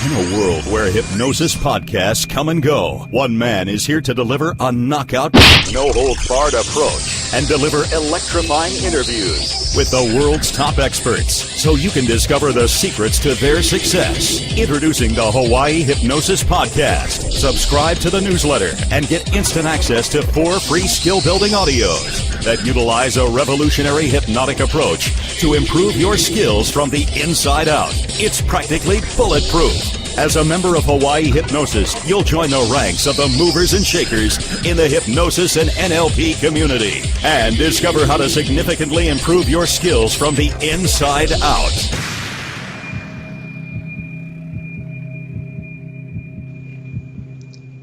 In a world where hypnosis podcasts come and go, one man is here to deliver a knockout, no-holds-barred approach and deliver electrifying interviews with the world's top experts so you can discover the secrets to their success. Introducing the Hawaii Hypnosis Podcast. Subscribe to the newsletter and get instant access to 4 free skill-building audios that utilize a revolutionary hypnotic approach to improve your skills from the inside out. It's practically bulletproof. As a member of Hawaii Hypnosis, you'll join the ranks of the movers and shakers in the hypnosis and NLP community and discover how to significantly improve your skills from the inside out.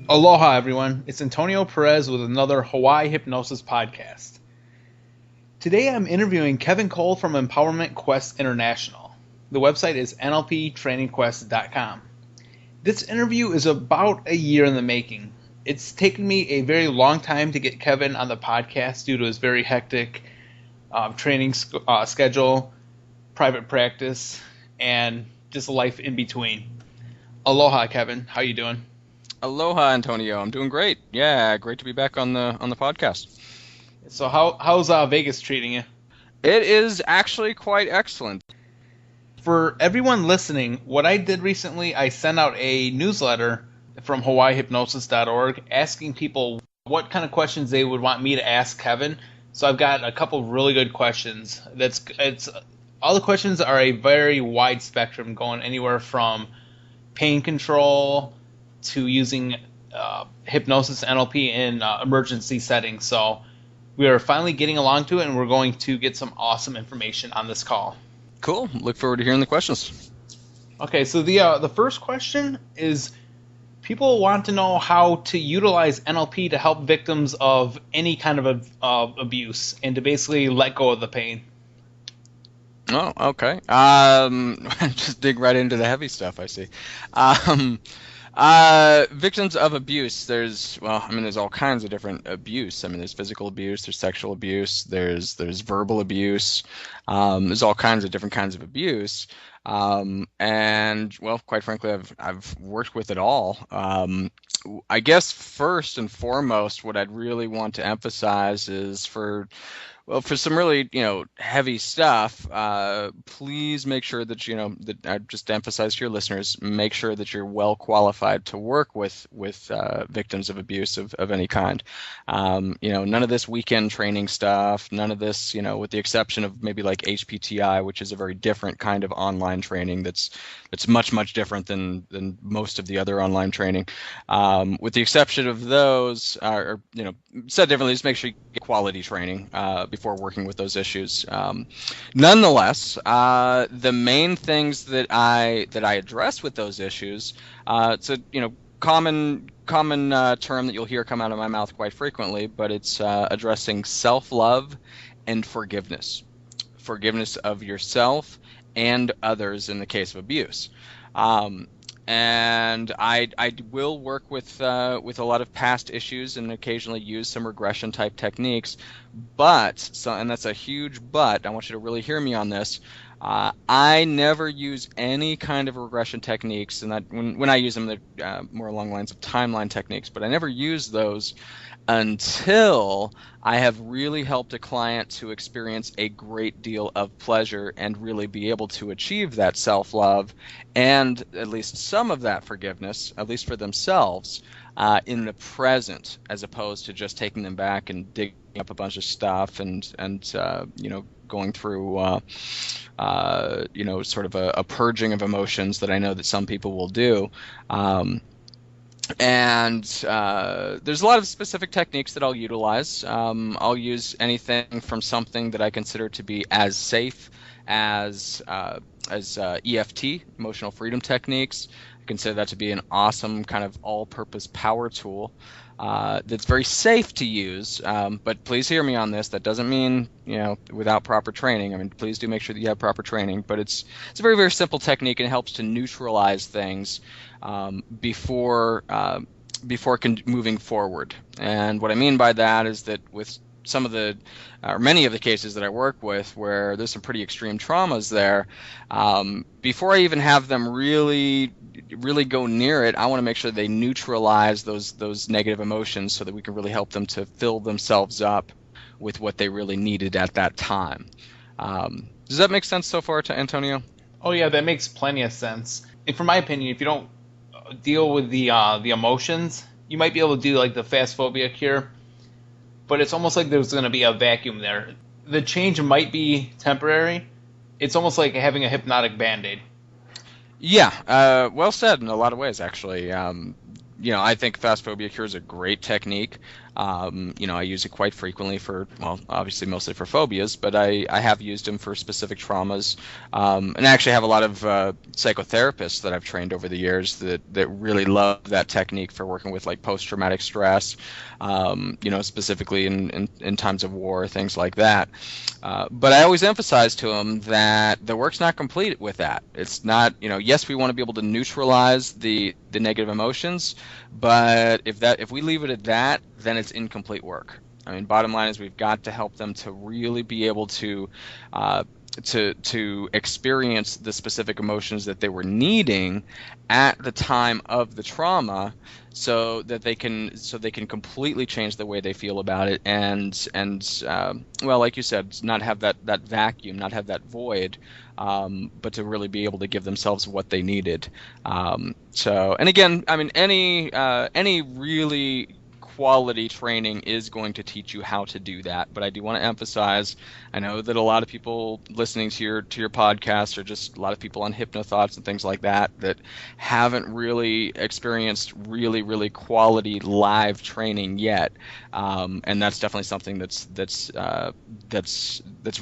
Aloha, everyone. It's Antonio Perez with another Hawaii Hypnosis podcast. Today I'm interviewing Kevin Cole from Empowerment Quest International. The website is nlptrainingquest.com. This interview is about a year in the making. It's taken me a very long time to get Kevin on the podcast due to his very hectic training schedule, private practice, and just life in between. Aloha, Kevin. How you doing? Aloha, Antonio. I'm doing great. Yeah, great to be back on the podcast. So how's Vegas treating you? It is actually quite excellent. For everyone listening, what I did recently, I sent out a newsletter from hawaiihypnosis.org asking people what kind of questions they would want me to ask Kevin. So I've got a couple of really good questions. All the questions are a very wide spectrum, going anywhere from pain control to using hypnosis NLP in emergency settings. So we are finally getting along to it, and we're going to get some awesome information on this call. Cool. Look forward to hearing the questions. Okay, so the first question is, people want to know how to utilize NLP to help victims of any kind of abuse and to basically let go of the pain. Oh, okay. Just dig right into the heavy stuff, I see. Victims of abuse, there's all kinds of different abuse. There's physical abuse, there's sexual abuse, there's verbal abuse, there's all kinds of different kinds of abuse. And well, quite frankly, I've worked with it all. I guess first and foremost, what I'd really want to emphasize is for some really, heavy stuff, please make sure that, that I just emphasize to your listeners, make sure that you're well qualified to work with victims of abuse of any kind. None of this weekend training stuff, none of this, with the exception of maybe like HPTI, which is a very different kind of online training that's much, much different than most of the other online training. With the exception of those, or said differently, just make sure you get quality training before working with those issues. Nonetheless, the main things that I address with those issues, it's a common term that you'll hear come out of my mouth quite frequently, but it's addressing self-love and forgiveness of yourself and others in the case of abuse. And I will work with a lot of past issues and occasionally use some regression type techniques, and that's a huge but. I want you to really hear me on this. I never use any kind of regression techniques, and that when I use them, they're more along the lines of timeline techniques. But I never use those until I have really helped a client to experience a great deal of pleasure and really be able to achieve that self-love and at least some of that forgiveness, at least for themselves, in the present, as opposed to just taking them back and digging up a bunch of stuff and going through sort of a purging of emotions that I know that some people will do. And there's a lot of specific techniques that I'll utilize. I'll use anything from something that I consider to be as safe as EFT, emotional freedom techniques. I consider that to be an awesome kind of all-purpose power tool that's very safe to use. But please hear me on this. That doesn't mean without proper training. Please do make sure that you have proper training. But it's a very, very simple technique, and it helps to neutralize things before moving forward. And what I mean by that is that with some of the, or many of the cases that I work with where there's some pretty extreme traumas there, before I even have them really go near it, I want to make sure they neutralize those negative emotions so that we can really help them to fill themselves up with what they really needed at that time. Does that make sense so far, to Antonio? Oh yeah, that makes plenty of sense. And from my opinion, if you don't deal with the emotions, you might be able to do like the fast phobia cure, but it's almost like there's going to be a vacuum there. The change might be temporary. It's almost like having a hypnotic Band-Aid. Yeah, well said in a lot of ways, actually. I think fast phobia cure is a great technique. I use it quite frequently for, well, obviously mostly for phobias, but I have used them for specific traumas. And I actually have a lot of psychotherapists that I've trained over the years that really love that technique for working with like post-traumatic stress, specifically in times of war, things like that. But I always emphasize to them that the work's not complete with that. It's not, yes, we want to be able to neutralize the negative emotions, but if we leave it at that, then it's incomplete work. I mean, bottom line is we've got to help them to really be able to experience the specific emotions that they were needing at the time of the trauma, so that they can completely change the way they feel about it, and well, like you said, not have that vacuum, not have that void, but to really be able to give themselves what they needed. And again, I mean, any really quality training is going to teach you how to do that, but I do want to emphasize, I know that a lot of people listening to your podcast, or just a lot of people on hypnothoughts and things like that haven't really experienced really quality live training yet, and that's definitely something that's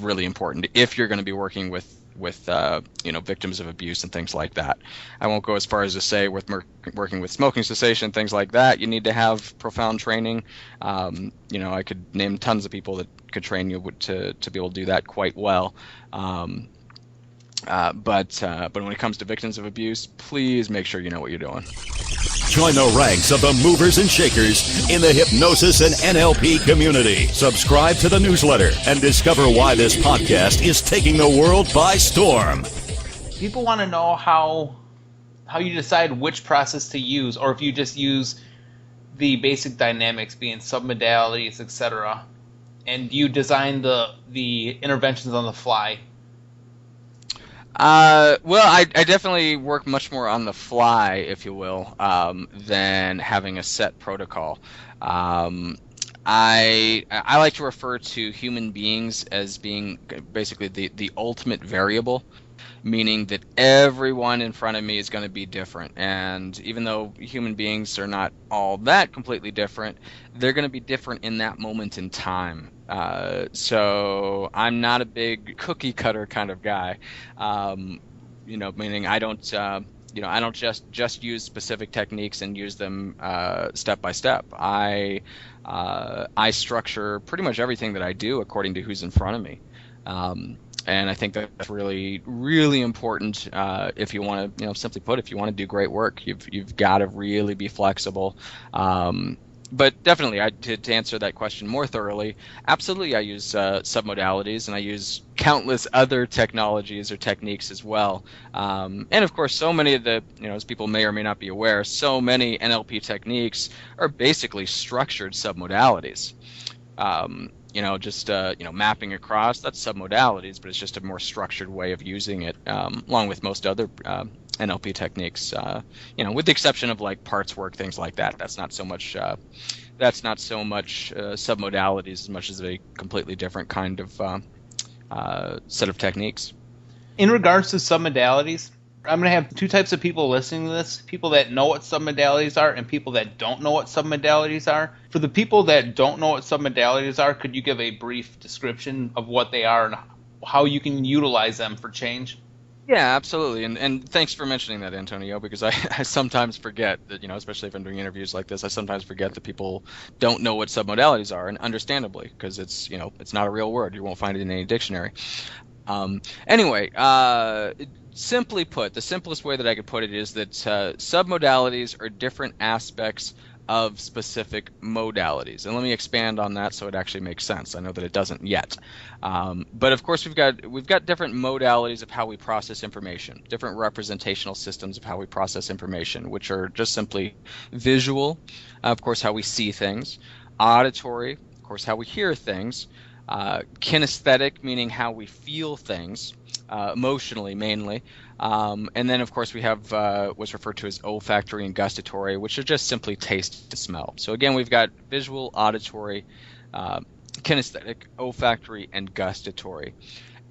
really important if you're going to be working with victims of abuse and things like that. I won't go as far as to say with working with smoking cessation, things like that, you need to have profound training. I could name tons of people that could train you to be able to do that quite well. But when it comes to victims of abuse, please make sure you know what you're doing. Join the ranks of the movers and shakers in the hypnosis and NLP community. Subscribe to the newsletter and discover why this podcast is taking the world by storm. People want to know how you decide which process to use, or if you just use the basic dynamics, being submodalities, etc. And you design the interventions on the fly. Well, I definitely work much more on the fly, if you will, than having a set protocol. I like to refer to human beings as being basically the ultimate variable, meaning that everyone in front of me is going to be different. And even though human beings are not all that completely different, they're going to be different in that moment in time. So I'm not a big cookie cutter kind of guy, meaning I don't just use specific techniques and use them step by step. I structure pretty much everything that I do according to who's in front of me. And I think that's really, really important. If you want to, simply put, if you want to do great work, you've got to really be flexible. But definitely, to answer that question more thoroughly, absolutely, I use submodalities, and I use countless other technologies or techniques as well. And of course, so many of the, as people may or may not be aware, so many NLP techniques are basically structured submodalities. Mapping across, that's submodalities, but it's just a more structured way of using it, along with most other NLP techniques, with the exception of like parts work, things like that. That's not so much submodalities as much as a completely different kind of set of techniques. In regards to submodalities, I'm going to have two types of people listening to this: people that know what submodalities are and people that don't know what submodalities are. For the people that don't know what submodalities are, could you give a brief description of what they are and how you can utilize them for change? Yeah, absolutely. And thanks for mentioning that, Antonio, because I sometimes forget that, especially if I'm doing interviews like this, I sometimes forget that people don't know what submodalities are, and understandably, because it's not a real word. You won't find it in any dictionary. Simply put, the simplest way that I could put it is that submodalities are different aspects of specific modalities. And let me expand on that so it actually makes sense. I know that it doesn't yet. But of course, we've got different modalities of how we process information, different representational systems of how we process information, which are just simply visual, of course, how we see things, auditory, of course, how we hear things, kinesthetic, meaning how we feel things, emotionally mainly. And then, of course, we have what's referred to as olfactory and gustatory, which are just simply taste and smell. So again, we've got visual, auditory, kinesthetic, olfactory, and gustatory.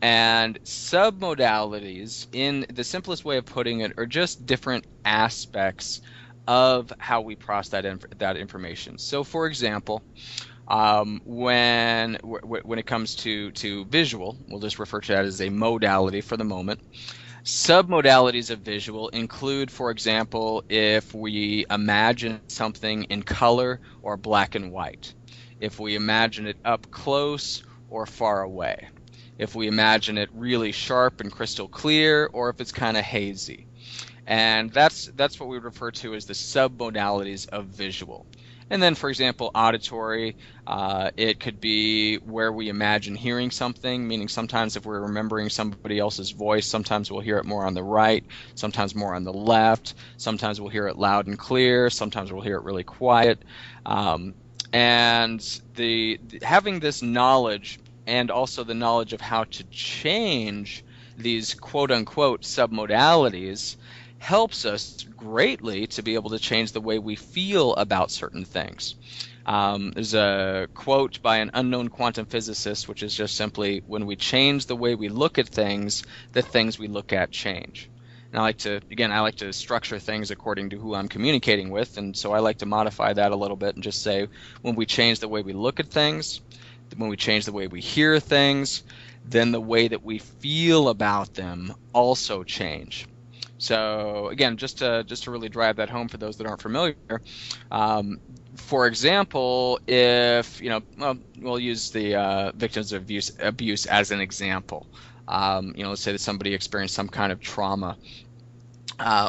And submodalities, in the simplest way of putting it, are just different aspects of how we process that information. So, for example, when it comes to visual, we'll just refer to that as a modality for the moment. Submodalities of visual include, for example, if we imagine something in color or black and white, if we imagine it up close or far away, if we imagine it really sharp and crystal clear, or if it's kind of hazy. And that's what we would refer to as the submodalities of visual. And then, for example, auditory, it could be where we imagine hearing something, meaning sometimes if we're remembering somebody else's voice, sometimes we'll hear it more on the right, sometimes more on the left, sometimes we'll hear it loud and clear, sometimes we'll hear it really quiet. And having this knowledge and also the knowledge of how to change these quote-unquote submodalities helps us greatly to be able to change the way we feel about certain things. There's a quote by an unknown quantum physicist, which is just simply, when we change the way we look at things, the things we look at change. And I like to structure things according to who I'm communicating with, and so I like to modify that a little bit and just say, when we change the way we look at things, when we change the way we hear things, then the way that we feel about them also change. So again, just to really drive that home for those that aren't familiar, for example, if we'll use the victims of abuse as an example. Let's say that somebody experienced some kind of trauma.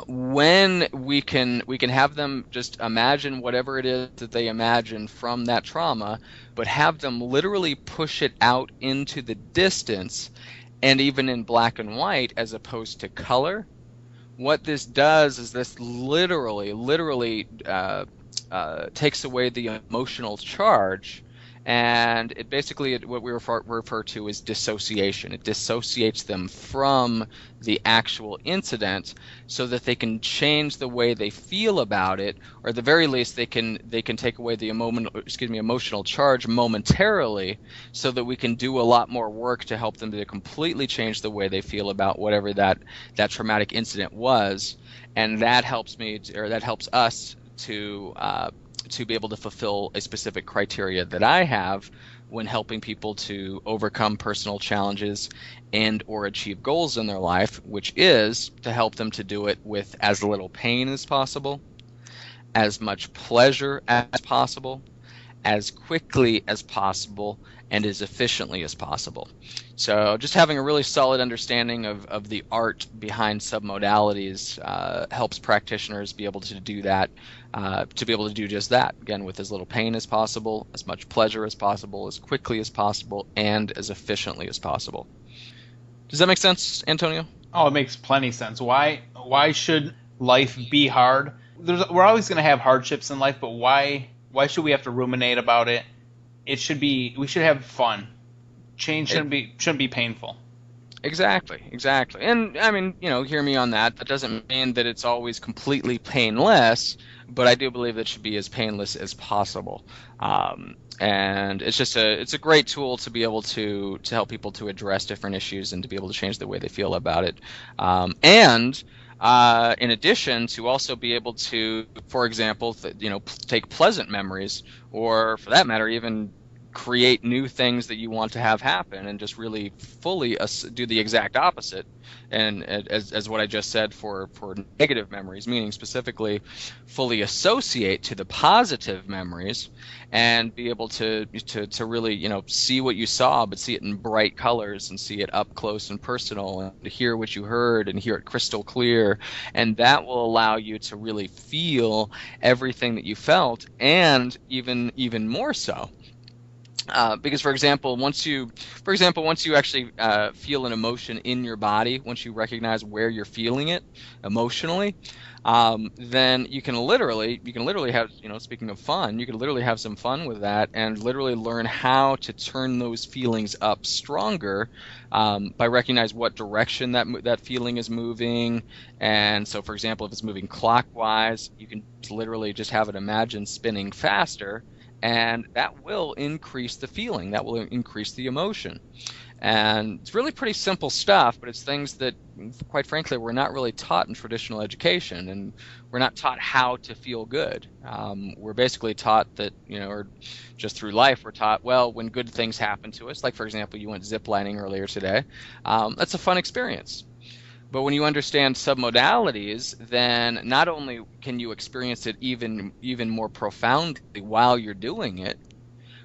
When we can have them just imagine whatever it is that they imagine from that trauma, but have them literally push it out into the distance, and even in black and white as opposed to color. What this does is this literally takes away the emotional charge, and it basically, what we refer to as dissociation. It dissociates them from the actual incident so that they can change the way they feel about it, or at the very least they can take away the emotional charge momentarily, so that we can do a lot more work to help them to completely change the way they feel about whatever that traumatic incident was. And that helps us to be able to fulfill a specific criteria that I have when helping people to overcome personal challenges and or achieve goals in their life, which is to help them to do it with as little pain as possible, as much pleasure as possible, as quickly as possible, and as efficiently as possible. So just having a really solid understanding of the art behind submodalities helps practitioners be able to do that, to be able to do just that, again, with as little pain as possible, as much pleasure as possible, as quickly as possible, and as efficiently as possible. Does that make sense, Antonio? Oh, it makes plenty sense. Why should life be hard? We're always going to have hardships in life, but why should we have to ruminate about it? We should have fun. Change shouldn't be painful. Exactly. And I mean, hear me on that. That doesn't mean that it's always completely painless, but I do believe it should be as painless as possible. And it's a great tool to be able to help people to address different issues and to be able to change the way they feel about it. And in addition, to also be able to, for example, take pleasant memories, or for that matter, even create new things that you want to have happen, and just really fully do the exact opposite. And as what I just said for negative memories, meaning specifically fully associate to the positive memories, and be able to really see what you saw, but see it in bright colors, and see it up close and personal, and to hear what you heard and hear it crystal clear. And that will allow you to really feel everything that you felt, and even more so. Because, for example, once you actually feel an emotion in your body, once you recognize where you're feeling it emotionally, then you can literally have, speaking of fun, you can literally have some fun with that, and literally learn how to turn those feelings up stronger, by recognizing what direction that feeling is moving. And so, for example, if it's moving clockwise, you can literally just have it imagine spinning faster. And that will increase the feeling, that will increase the emotion. And it's really pretty simple stuff, but it's things that, quite frankly, we're not really taught in traditional education, and we're not taught how to feel good. We're basically taught that, or just through life, we're taught, well, when good things happen to us, like, for example, you went ziplining earlier today, that's a fun experience. But when you understand submodalities, then not only can you experience it even more profoundly while you're doing it,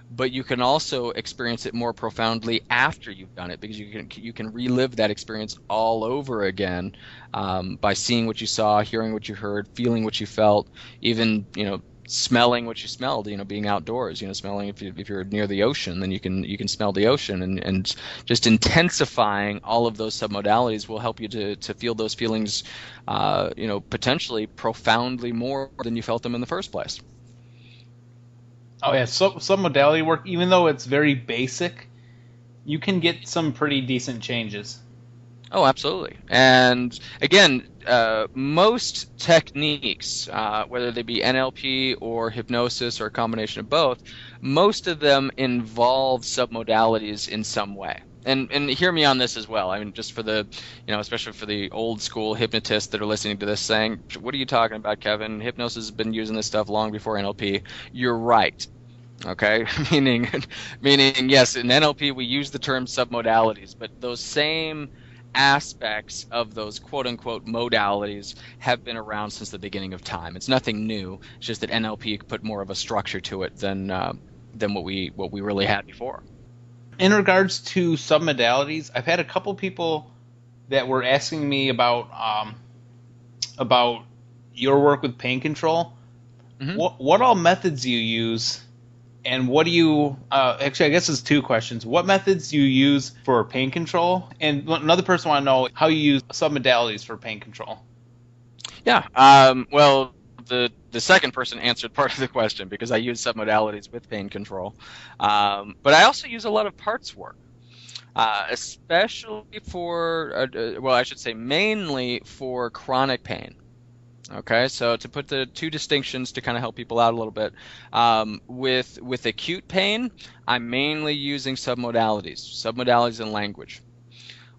but you can also experience it more profoundly after you've done it, because you can relive that experience all over again, by seeing what you saw, hearing what you heard, feeling what you felt, even smelling what you smelled, being outdoors, smelling, if you're near the ocean, then you can smell the ocean, and just intensifying all of those submodalities will help you to feel those feelings, potentially profoundly more than you felt them in the first place. Oh yeah, some modality work, even though it's very basic, you can get some pretty decent changes. Oh, absolutely. And again, most techniques, whether they be NLP or hypnosis or a combination of both, most of them involve submodalities in some way. And hear me on this as well. I mean, just for the, especially for the old school hypnotists that are listening to this saying, what are you talking about, Kevin? Hypnosis has been using this stuff long before NLP. You're right. Okay, meaning yes, in NLP we use the term submodalities, but those same aspects of those quote-unquote modalities have been around since the beginning of time. It's nothing new. It's just that NLP put more of a structure to it than what we really had before. In regards to submodalities, I've had a couple people that were asking me about your work with pain control. Mm-hmm. What all methods you use, and what do you actually, I guess it's two questions. What methods do you use for pain control? And another person want to know how you use submodalities for pain control. Yeah. Well, the second person answered part of the question, because I use submodalities with pain control. But I also use a lot of parts work, especially for, well, I should say mainly for chronic pain. Okay, so to put the two distinctions to kind of help people out a little bit, with acute pain, I'm mainly using submodalities and language.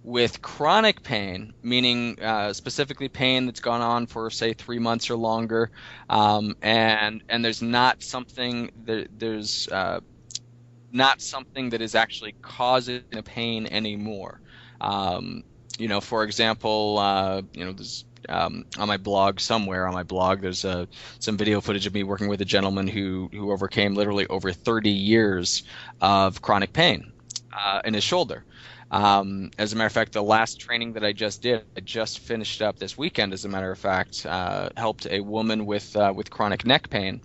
With chronic pain, meaning specifically pain that's gone on for, say, 3 months or longer, and there's not something that is actually causing the pain anymore. For example, there's on my blog, there's some video footage of me working with a gentleman who overcame literally over 30 years of chronic pain in his shoulder. As a matter of fact, the last training that I just did, I just finished up this weekend, as a matter of fact, helped a woman with chronic neck pain.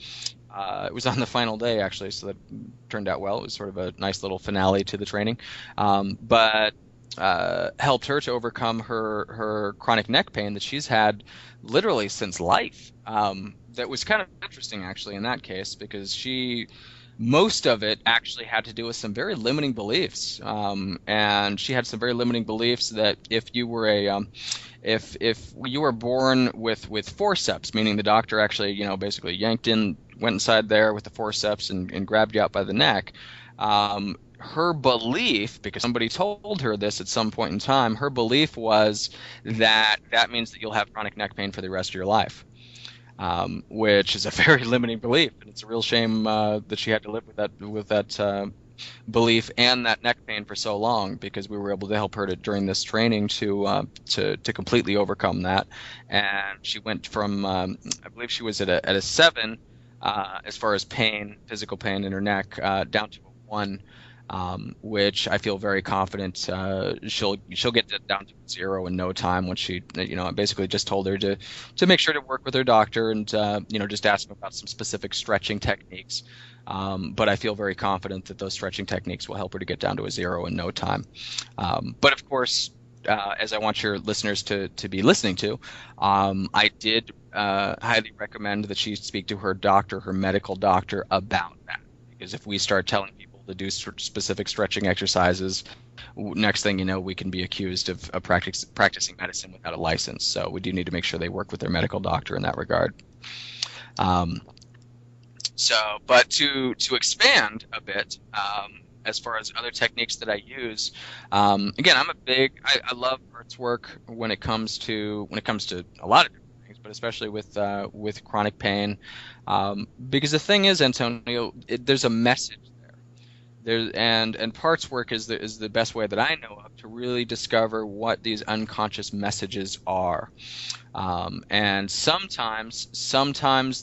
It was on the final day, actually, so that turned out well. It was sort of a nice little finale to the training. But helped her to overcome her chronic neck pain that she's had literally since life. That was kind of interesting, actually, in that case, because most of it actually had to do with some very limiting beliefs. And she had some very limiting beliefs that if you were if you were born with forceps, meaning the doctor actually, basically went inside there with the forceps and grabbed you out by the neck, her belief, because somebody told her this at some point in time, her belief was that means that you'll have chronic neck pain for the rest of your life, which is a very limiting belief, and it's a real shame that she had to live with belief and that neck pain for so long, because we were able to help her during this training to completely overcome that. And she went from I believe she was at a 7 as far as pain, physical pain in her neck, down to a 1. Which I feel very confident she'll get that down to 0 in no time. When she, I basically just told her to make sure to work with her doctor and just ask them about some specific stretching techniques. But I feel very confident that those stretching techniques will help her to get down to a 0 in no time. But of course, as I want your listeners to be listening to, I did highly recommend that she speak to her doctor, her medical doctor, about that. Because if we start telling people to do specific stretching exercises, next thing you know, we can be accused of practicing medicine without a license. So we do need to make sure they work with their medical doctor in that regard. But to expand a bit, as far as other techniques that I use, again, I love Hart's work when it comes to a lot of different things, but especially with chronic pain, because the thing is, Antonio, there's a message there. And Part's work is the best way that I know of to really discover what these unconscious messages are. And sometimes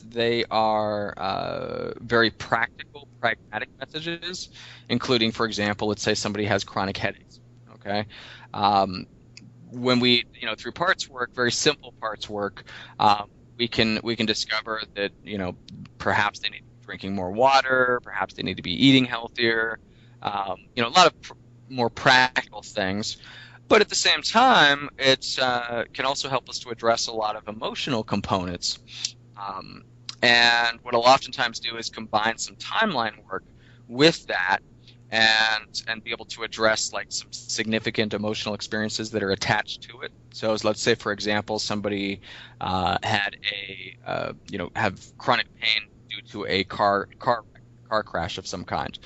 they are very practical, pragmatic messages, including, for example, let's say somebody has chronic headaches. Okay, when we, through Part's work, very simple Part's work, we can discover that perhaps they need to be drinking more water, perhaps they need to be eating healthier, a lot of more practical things. But at the same time, it can also help us to address a lot of emotional components. And what I'll oftentimes do is combine some timeline work with that and be able to address like some significant emotional experiences that are attached to it. So let's say, for example, somebody had have chronic pain due to a car crash of some kind.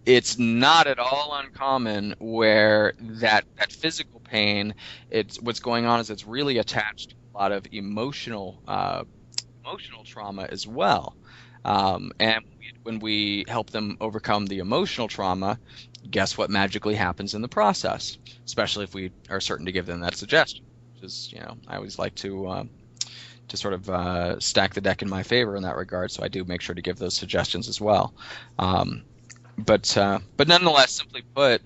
It's not at all uncommon where that physical pain, what's going on is it's really attached to a lot of emotional trauma as well. And when we help them overcome the emotional trauma, guess what magically happens in the process? Especially if we are certain to give them that suggestion, which is, I always like to sort of stack the deck in my favor in that regard. So I do make sure to give those suggestions as well. But nonetheless, simply put,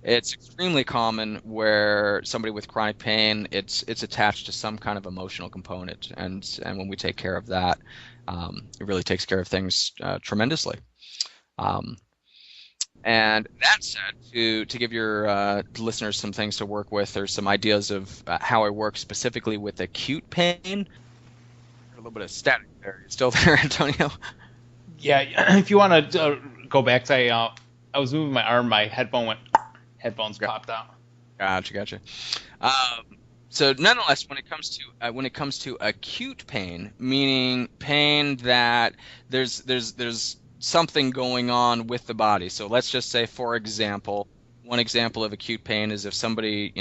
it's extremely common where somebody with chronic pain, it's attached to some kind of emotional component, and when we take care of that, it really takes care of things tremendously. And that said, to give your listeners some things to work with, or some ideas of how I work specifically with acute pain. A little bit of static there. You still there, Antonio? Yeah, if you want to go back to, I was moving my arm, my headphones popped out. Gotcha. So nonetheless, when it comes to acute pain, meaning pain that there's something going on with the body. So let's just say, for example, one example of acute pain is if somebody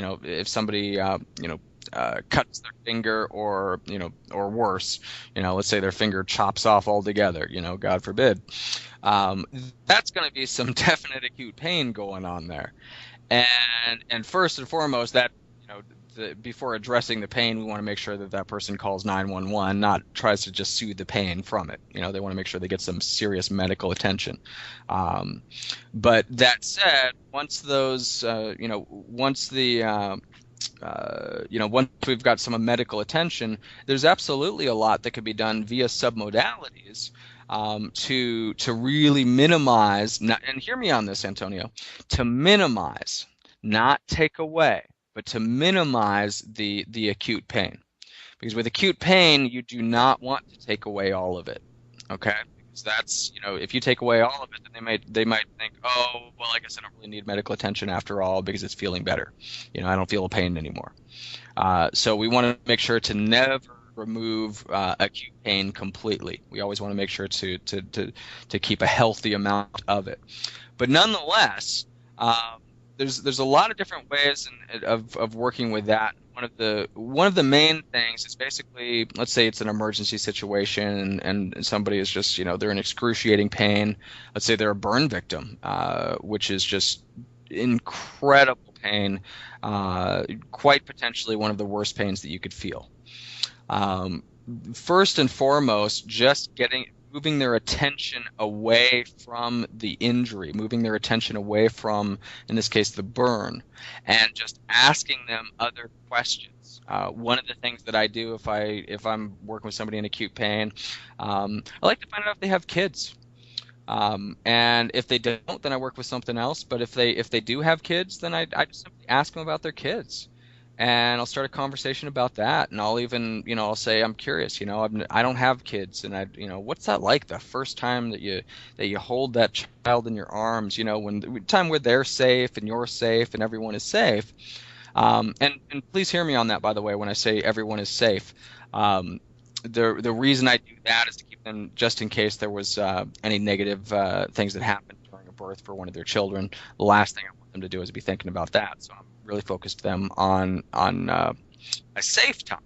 cuts their finger, or worse, let's say their finger chops off altogether, God forbid. That's going to be some definite acute pain going on there. And first and foremost, that, before addressing the pain, we want to make sure that person calls 911, not tries to just soothe the pain from it. They want to make sure they get some serious medical attention. But that said, once we've got some medical attention, there's absolutely a lot that could be done via submodalities to really minimize, and hear me on this, Antonio, to minimize, not take away, but to minimize the acute pain. Because with acute pain, you do not want to take away all of it, okay? Because that's, if you take away all of it, then they might think, oh, well, I guess I don't really need medical attention after all because it's feeling better. I don't feel the pain anymore. So we want to make sure to never remove acute pain completely. We always want to make sure to keep a healthy amount of it. But nonetheless, there's a lot of different ways of working with that. one of the main things is basically, let's say it's an emergency situation and somebody is just, they're in excruciating pain. Let's say they're a burn victim, which is just incredible pain, quite potentially one of the worst pains that you could feel. First and foremost, just moving their attention away from the injury, moving their attention away from, in this case, the burn, and just asking them other questions. One of the things that I do if I'm working with somebody in acute pain, I like to find out if they have kids. And if they don't, then I work with something else. But if they do have kids, then I just simply ask them about their kids. And I'll start a conversation about that, and I'll even, I'll say, I'm curious, I don't have kids, and what's that like the first time that you hold that child in your arms, when the time where they're safe and you're safe and everyone is safe. And please hear me on that, by the way, when I say everyone is safe. The reason I do that is to keep them, just in case there was any negative things that happened during a birth for one of their children. The last thing I want them to do is be thinking about that. So I'm really focused them on a safe time.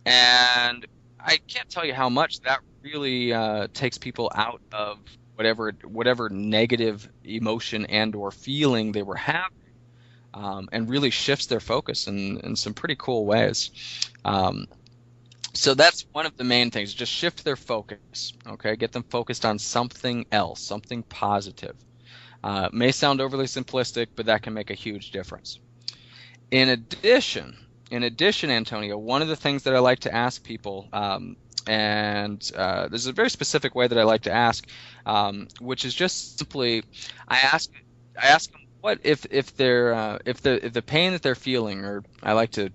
And I can't tell you how much that really takes people out of whatever negative emotion and or feeling they were having, and really shifts their focus in some pretty cool ways. So that's one of the main things, just shift their focus, okay? Get them focused on something else, something positive. May sound overly simplistic, but that can make a huge difference. In addition, Antonio, one of the things that I like to ask people, and there's a very specific way that I like to ask, which is just simply, I ask them what if the pain that they're feeling, or I like to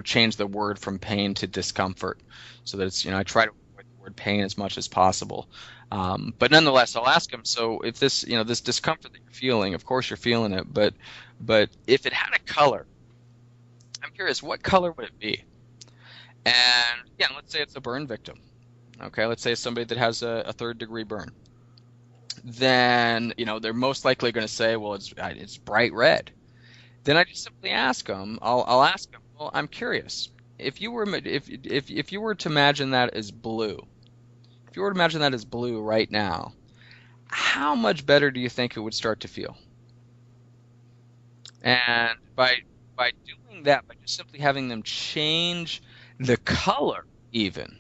change the word from pain to discomfort, so that it's, I try to avoid the word pain as much as possible. But nonetheless, I'll ask them, so if this, this discomfort that you're feeling, of course you're feeling it, but if it had a color, I'm curious, what color would it be? And again, let's say it's a burn victim. Okay, let's say it's somebody that has a 3rd-degree burn. Then, they're most likely going to say, well, it's bright red. Then I just simply ask them, I'll ask them, well, I'm curious, if you were to imagine that as blue, if you were to imagine that as blue right now, how much better do you think it would start to feel? And by doing that, by just simply having them change the color even,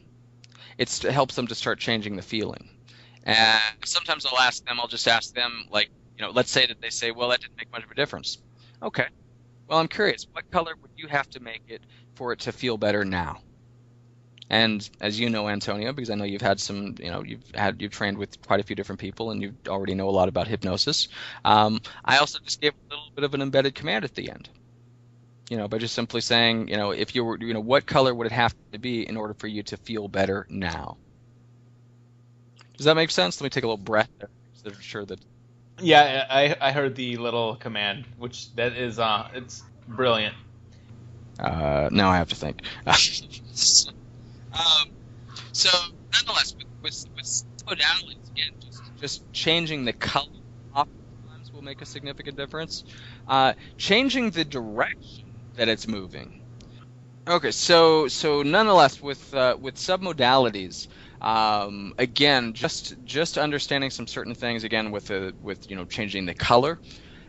it helps them to start changing the feeling. And sometimes I'll just ask them, like, let's say that they say, well, that didn't make much of a difference. Okay. Well, I'm curious, what color would you have to make it for it to feel better now? And as you know, Antonio, because I know you've had some, you've trained with quite a few different people and you already know a lot about hypnosis. I also just gave a little bit of an embedded command at the end, by just simply saying, if you were, what color would it have to be in order for you to feel better now? Does that make sense? Let me take a little breath there, so I'm sure that. Yeah, I heard the little command, which that is, it's brilliant. Now I have to think. So nonetheless, with modalities, again, just changing the color oftentimes will make a significant difference. Changing the direction that it's moving. Okay, so nonetheless, with submodalities, again, just understanding some certain things, again, with changing the color,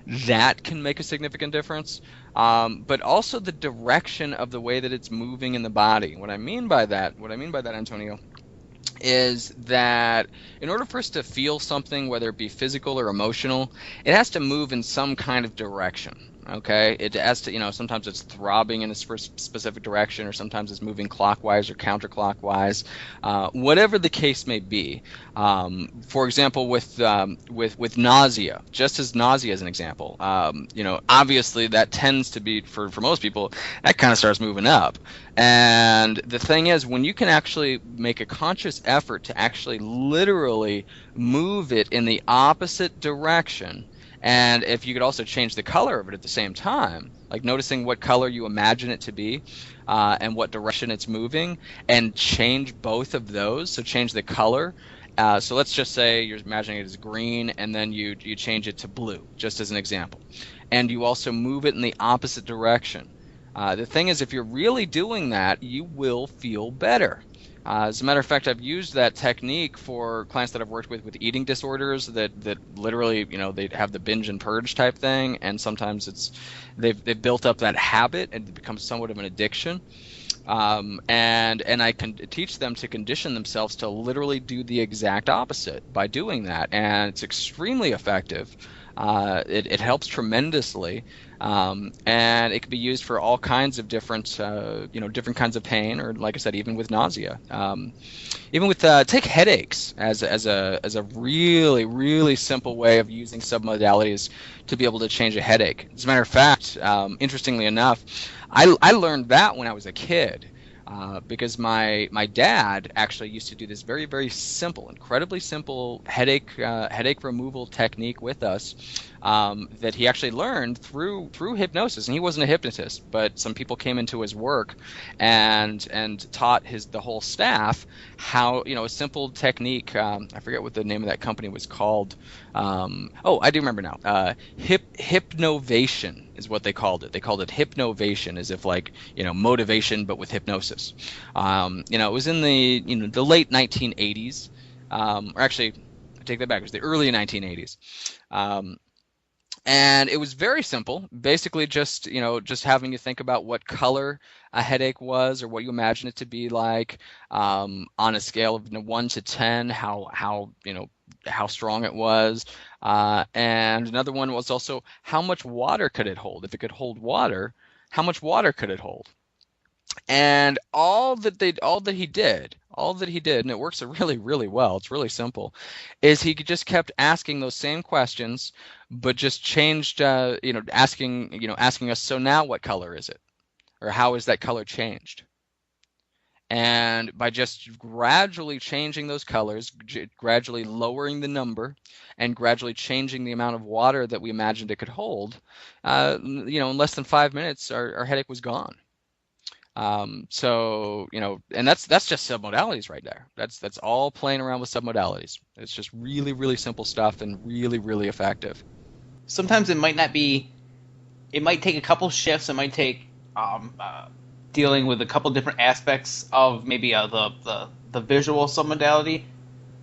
that can make a significant difference. But also the direction of the way that it's moving in the body. What I mean by that, Antonio, is that in order for us to feel something, whether it be physical or emotional, it has to move in some kind of direction. Okay, it has to, sometimes it's throbbing in a specific direction, or sometimes it's moving clockwise or counterclockwise, whatever the case may be. For example, with nausea, just as nausea as an example, obviously that tends to be, for most people, that kind of starts moving up. And the thing is, when you can actually make a conscious effort to actually literally move it in the opposite direction, and if you could also change the color of it at the same time, like noticing what color you imagine it to be, and what direction it's moving, and change both of those, so change the color. So let's just say you're imagining it as green, and then you change it to blue, just as an example. and you also move it in the opposite direction. The thing is, if you're really doing that, you will feel better. As a matter of fact, I've used that technique for clients that I've worked with eating disorders that literally, they have the binge and purge type thing, and sometimes they've built up that habit and it becomes somewhat of an addiction. And I can teach them to condition themselves to literally do the exact opposite by doing that, and it's extremely effective. It helps tremendously, and it can be used for all kinds of different kinds of pain, or like I said, even with nausea. Even with take headaches as a really, really simple way of using submodalities to be able to change a headache. As a matter of fact, interestingly enough, I learned that when I was a kid. Because my dad actually used to do this very, very simple, incredibly simple headache removal technique with us, that he actually learned through hypnosis. And he wasn't a hypnotist, but some people came into his work and taught the whole staff how, a simple technique. I forget what the name of that company was called. I do remember now. Hypnovation is what they called it. They called it hypnovation, as if like, motivation, but with hypnosis. It was in the late 1980s, or actually, I take that back. It was the early 1980s. And it was very simple. Basically, just having you think about what color a headache was, or what you imagine it to be like, on a scale of 1 to 10, how strong it was. And another one was also how much water could it hold. If it could hold water, how much water could it hold? And all that he did, and it works really, really well, it's really simple, is he just kept asking those same questions, but just changed, asking us, so now what color is it? Or how is that color changed? And by just gradually changing those colors, gradually lowering the number, and gradually changing the amount of water that we imagined it could hold, in less than 5 minutes, our headache was gone. And that's just submodalities right there. That's all playing around with submodalities. It's just really, really simple stuff and really, really effective. Sometimes it might not be. It might take a couple shifts. It might take dealing with a couple different aspects of maybe the visual submodality,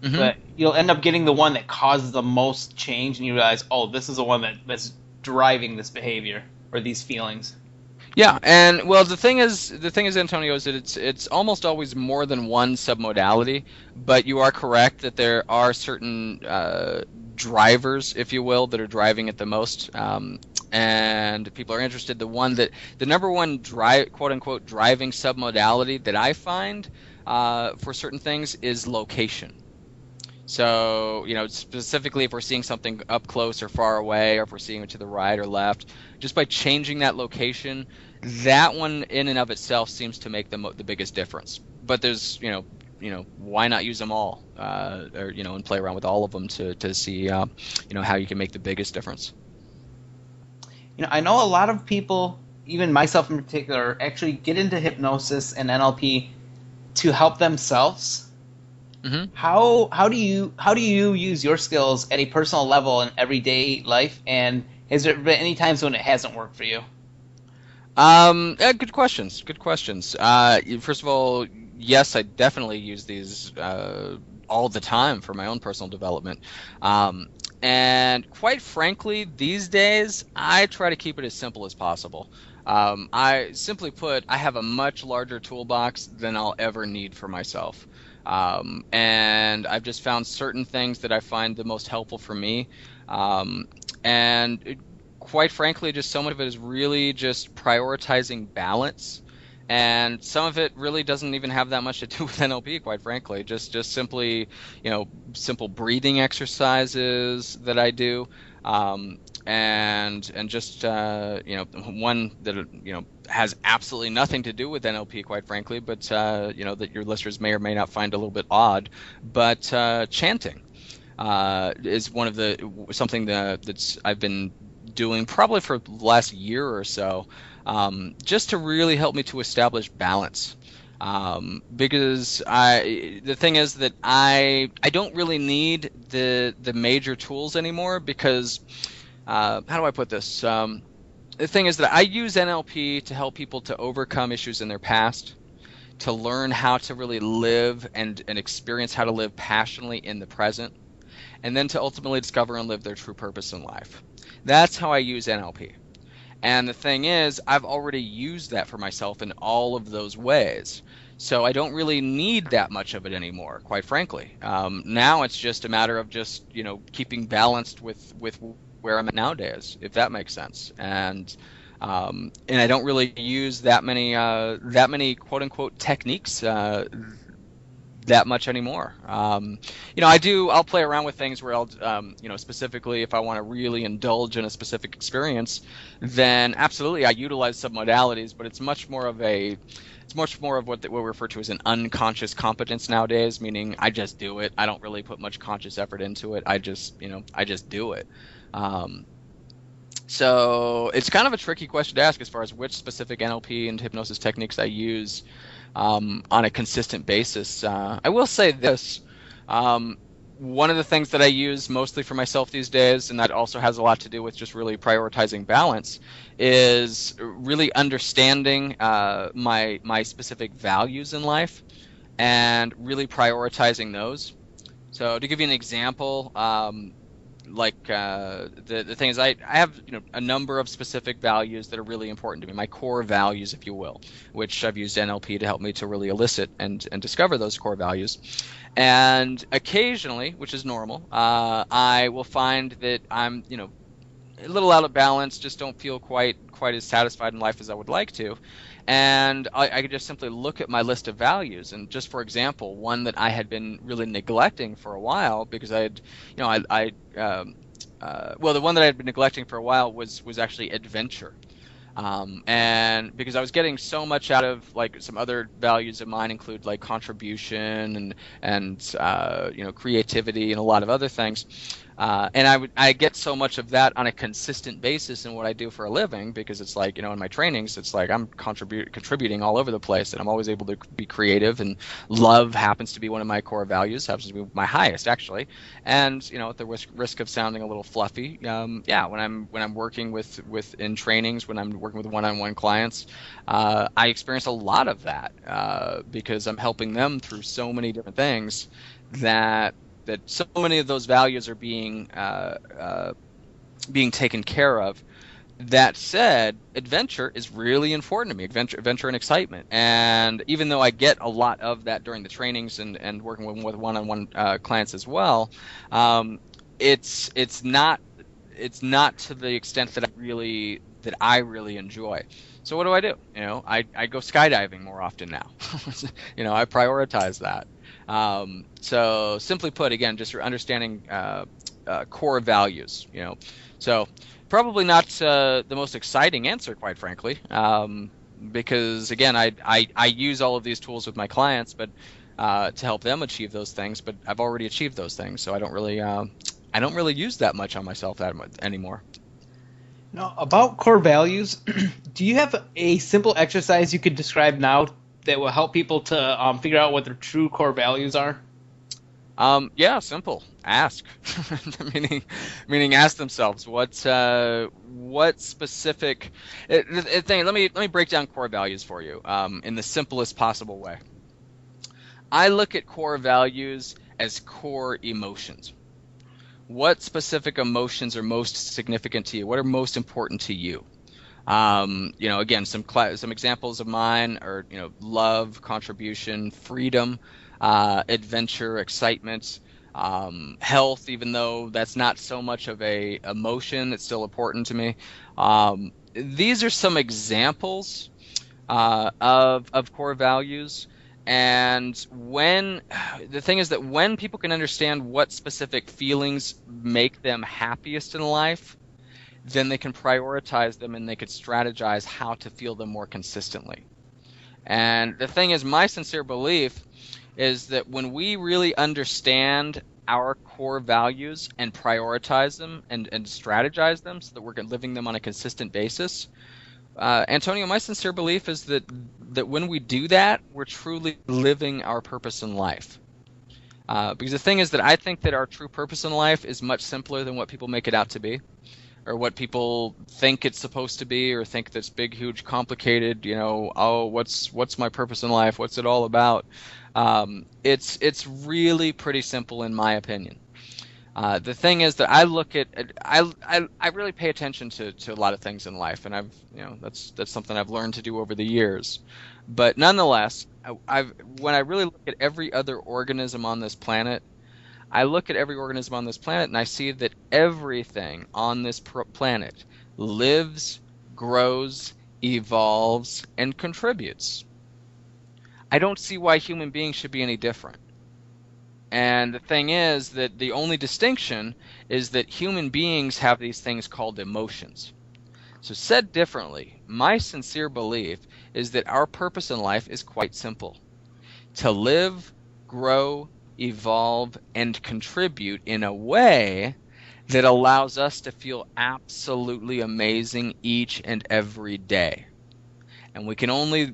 Mm-hmm. but you'll end up getting the one that causes the most change, and you realize, oh, this is the one that's driving this behavior or these feelings. Yeah, and well, the thing is, Antonio, is that it's almost always more than one submodality, but you are correct that there are certain drivers, if you will, that are driving it the most, and people are interested. The number one quote unquote driving submodality that I find for certain things is location. So, specifically if we're seeing something up close or far away, or if we're seeing it to the right or left, just by changing that location, that one in and of itself seems to make the biggest difference. But there's, why not use them all, and play around with all of them to see, how you can make the biggest difference. I know a lot of people, even myself in particular, actually get into hypnosis and NLP to help themselves. Mm-hmm. How do you use your skills at a personal level in everyday life, and has there been any times when it hasn't worked for you? Good questions. First of all, yes, I definitely use these all the time for my own personal development. And quite frankly, these days, I try to keep it as simple as possible. I simply put, I have a much larger toolbox than I'll ever need for myself. And I've just found certain things that I find the most helpful for me. Quite frankly, just so much of it is really just prioritizing balance. And some of it really doesn't even have that much to do with NLP, quite frankly. Just simply, simple breathing exercises that I do. And just one that has absolutely nothing to do with NLP, quite frankly, but that your listeners may or may not find a little bit odd. But chanting is one of something that's I've been doing probably for the last year or so, just to really help me to establish balance. Because the thing is that I don't really need the major tools anymore, because how do I put this? The thing is that I use NLP to help people to overcome issues in their past, to learn how to really live and experience how to live passionately in the present, and then to ultimately discover and live their true purpose in life. That's how I use NLP. And the thing is, I've already used that for myself in all of those ways. So I don't really need that much of it anymore, quite frankly. Now it's just a matter of just, keeping balanced with where I'm at nowadays, if that makes sense. And I don't really use that many quote unquote techniques that much anymore. I'll play around with things where I'll, specifically if I want to really indulge in a specific experience, then absolutely I utilize some modalities, but it's much more of what we refer to as an unconscious competence nowadays, meaning I just do it. I don't really put much conscious effort into it. I just do it. So it's kind of a tricky question to ask as far as which specific NLP and hypnosis techniques I use on a consistent basis. I will say this. One of the things that I use mostly for myself these days, and that also has a lot to do with just really prioritizing balance, is really understanding my specific values in life and really prioritizing those. So to give you an example, the thing is I have a number of specific values that are really important to me, my core values, if you will, which I've used NLP to help me to really elicit and discover those core values. And occasionally, which is normal, I will find that I'm a little out of balance, just don't feel quite as satisfied in life as I would like to. And I could just simply look at my list of values, and just for example, one that I had been really neglecting for a while because the one that I had been neglecting for a while was actually adventure. And because I was getting so much out of some other values of mine include contribution and creativity and a lot of other things. And I get so much of that on a consistent basis in what I do for a living, because it's in my trainings, it's I'm contributing all over the place, and I'm always able to be creative, and love happens to be one of my core values, happens to be my highest actually. And at the risk of sounding a little fluffy, when I'm working with in trainings, when I'm working with one-on-one clients, I experience a lot of that because I'm helping them through so many different things that so many of those values are being taken care of. That said, adventure is really important to me. Adventure and excitement. And even though I get a lot of that during the trainings and working with one-on-one clients as well, it's not to the extent that I really enjoy. So what do? I go skydiving more often now. I prioritize that. So simply put, again, just understanding core values. So probably not the most exciting answer, quite frankly, because again, I use all of these tools with my clients, but to help them achieve those things. But I've already achieved those things, so I don't really use that much on myself anymore. Now, about core values, do you have a simple exercise you could describe now that will help people to figure out what their true core values are? Yeah, simple. Ask. meaning ask themselves what specific thing. Let me break down core values for you in the simplest possible way. I look at core values as core emotions. What specific emotions are most significant to you? What are most important to you? Again, some examples of mine are, love, contribution, freedom, adventure, excitement, health, even though that's not so much of a emotion, it's still important to me. These are some examples of core values. And the thing is that when people can understand what specific feelings make them happiest in life, then they can prioritize them and they could strategize how to feel them more consistently. And the thing is, my sincere belief is that when we really understand our core values and prioritize them and strategize them so that we're living them on a consistent basis, Antonio, my sincere belief is that when we do that, we're truly living our purpose in life. Because the thing is that I think that our true purpose in life is much simpler than what people make it out to be. or what people think it's supposed to be, or think that's big, huge, complicated. Oh, what's my purpose in life? What's it all about? It's really pretty simple in my opinion. The thing is that I really pay attention to a lot of things in life, and that's something I've learned to do over the years. But nonetheless, when I really look at every other organism on this planet, I look at every organism on this planet and I see that everything on this planet lives, grows, evolves, and contributes. I don't see why human beings should be any different. And the thing is that the only distinction is that human beings have these things called emotions. So said differently, my sincere belief is that our purpose in life is quite simple: to live, grow, evolve, and contribute in a way that allows us to feel absolutely amazing each and every day. And we can only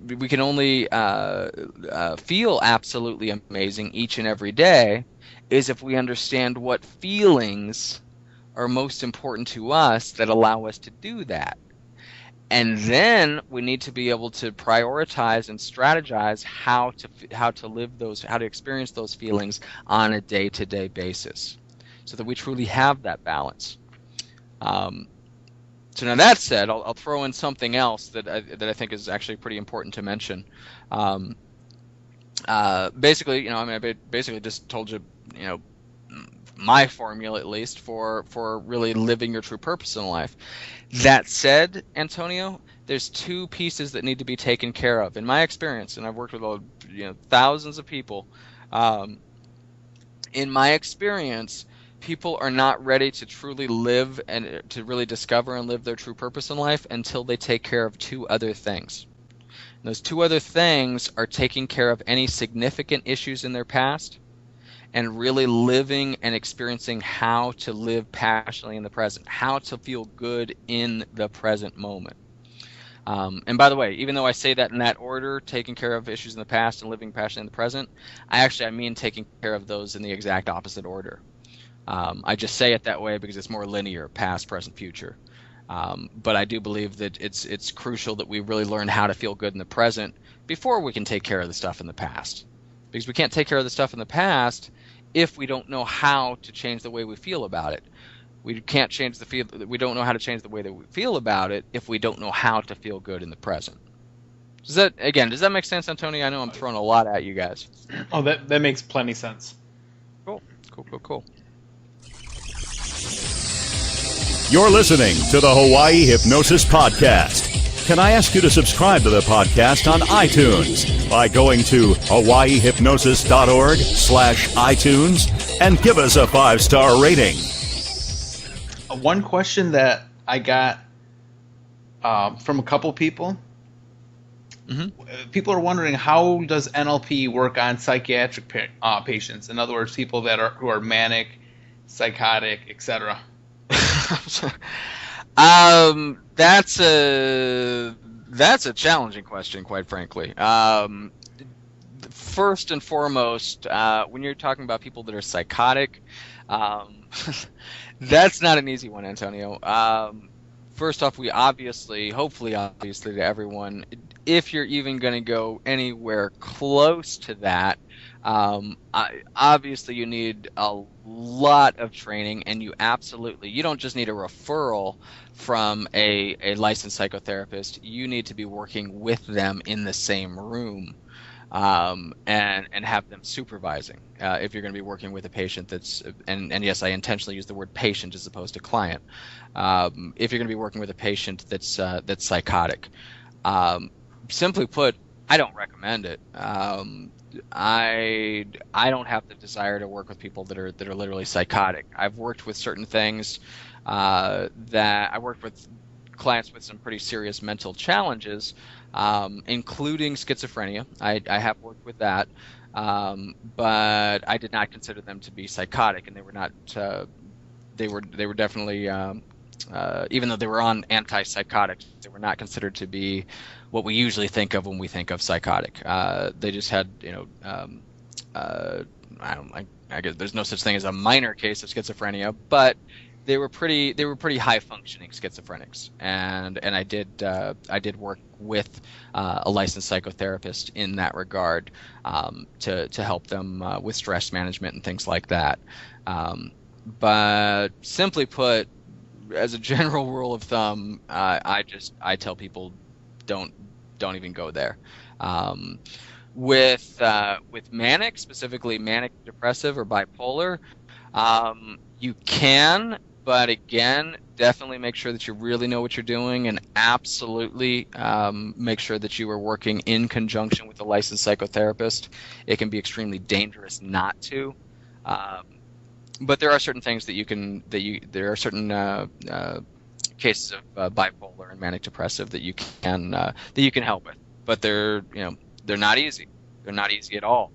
feel absolutely amazing each and every day is if we understand what feelings are most important to us that allow us to do that. And then we need to be able to prioritize and strategize how to live those, how to experience those feelings on a day-to-day basis, so that we truly have that balance. So now that said, I'll throw in something else that I think is actually pretty important to mention. Basically, I basically just told you, my formula at least for really living your true purpose in life. That said, Antonio, there's two pieces that need to be taken care of in my experience, and I've worked with thousands of people. In my experience, people are not ready to truly live and to really discover and live their true purpose in life until they take care of two other things. And those two other things are taking care of any significant issues in their past and really living and experiencing how to live passionately in the present, how to feel good in the present moment. And by the way, even though I say that in that order, taking care of issues in the past and living passionately in the present, I mean taking care of those in the exact opposite order. I just say it that way because it's more linear, past, present, future. But I do believe that it's crucial that we really learn how to feel good in the present before we can take care of the stuff in the past. Because we can't take care of the stuff in the past if we don't know how to change the way we feel about it. We can't change we don't know how to change the way that we feel about it if we don't know how to feel good in the present. Does that make sense, Antonio? I know I'm throwing a lot at you guys. Oh, that makes plenty sense. Cool. You're listening to the Hawaii Hypnosis Podcast. Can I ask you to subscribe to the podcast on iTunes by going to hawaiihypnosis.org/iTunes and give us a 5-star rating? One question that I got from a couple people. Mm-hmm. People are wondering, how does NLP work on psychiatric patients? In other words, people who are manic, psychotic, etc. That's a challenging question, quite frankly. First and foremost, when you're talking about people that are psychotic, that's not an easy one, Antonio. First off, hopefully obviously to everyone, if you're even going to go anywhere close to that, obviously you need a lot of training, and you don't just need a referral from a licensed psychotherapist. You need to be working with them in the same room, and have them supervising if you're going to be working with a patient that's and yes, I intentionally use the word patient as opposed to client. If you're going to be working with a patient that's psychotic, simply put, I don't recommend it. I don't have the desire to work with people that are literally psychotic. I've worked with certain things that I worked with clients with some pretty serious mental challenges, including schizophrenia. I have worked with that, but I did not consider them to be psychotic, and they were not. They were definitely, even though they were on antipsychotics, they were not considered to be what we usually think of when we think of psychotic. They just had, I guess there's no such thing as a minor case of schizophrenia, but they were pretty high functioning schizophrenics, and I did work with a licensed psychotherapist in that regard, to help them with stress management and things like that. But simply put, as a general rule of thumb, I tell people don't even go there. With manic, specifically manic depressive or bipolar, you can, but again, definitely make sure that you really know what you're doing, and absolutely make sure that you are working in conjunction with a licensed psychotherapist. It can be extremely dangerous not to. But there are certain things there are certain cases of bipolar and manic depressive that you can help with, but they're not easy. They're not easy at all.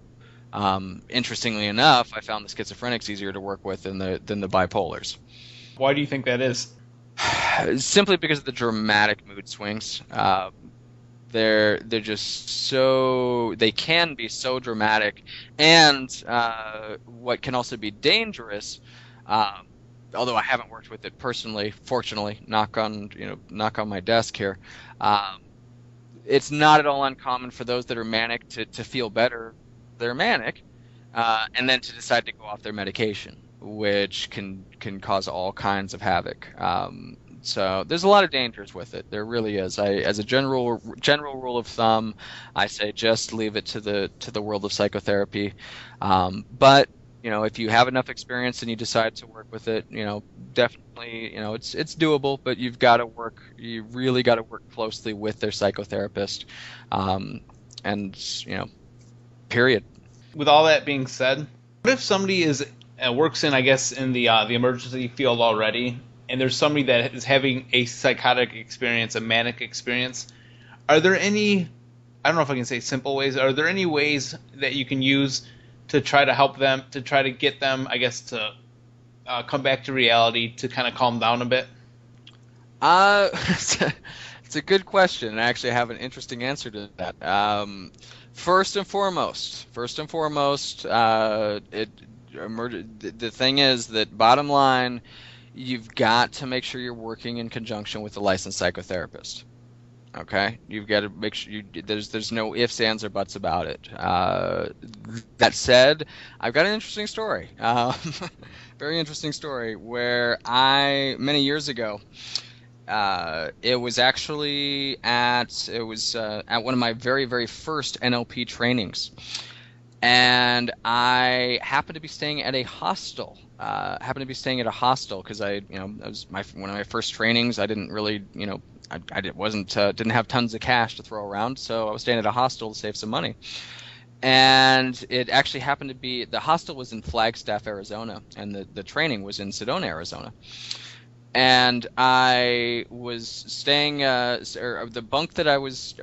Interestingly enough, I found the schizophrenics easier to work with than the bipolars. Why do you think that is? Simply because of the dramatic mood swings. They're just they can be so dramatic, and what can also be dangerous. Although I haven't worked with it personally, fortunately, knock on my desk here. It's not at all uncommon for those that are manic to feel better. They're manic, and then to decide to go off their medication, which can cause all kinds of havoc. So there's a lot of dangers with it. There really is. As a general rule of thumb, I say just leave it to the world of psychotherapy. But if you have enough experience and you decide to work with it, definitely, it's doable. But you really got to work closely with their psychotherapist, and period. With all that being said, what if somebody works in the emergency field already, and there's somebody that is having a psychotic experience, a manic experience? Are there any, I don't know if I can say simple ways, are there any ways that you can use to try to help them, to try to get them, to come back to reality, to kind of calm down a bit? It's a good question. I actually have an interesting answer to that. First and foremost, the thing is that, bottom line, you've got to make sure you're working in conjunction with a licensed psychotherapist. Okay, you've got to make sure there's no ifs, ands, or buts about it. That said, I've got an interesting story, very interesting story, where many years ago, it was actually at one of my very, very first NLP trainings, and I happened to be staying at a hostel. Because one of my first trainings. I didn't really, didn't have tons of cash to throw around, so I was staying at a hostel to save some money. And it actually happened to be, the hostel was in Flagstaff, Arizona, and the training was in Sedona, Arizona. And I was staying, the bunk that I was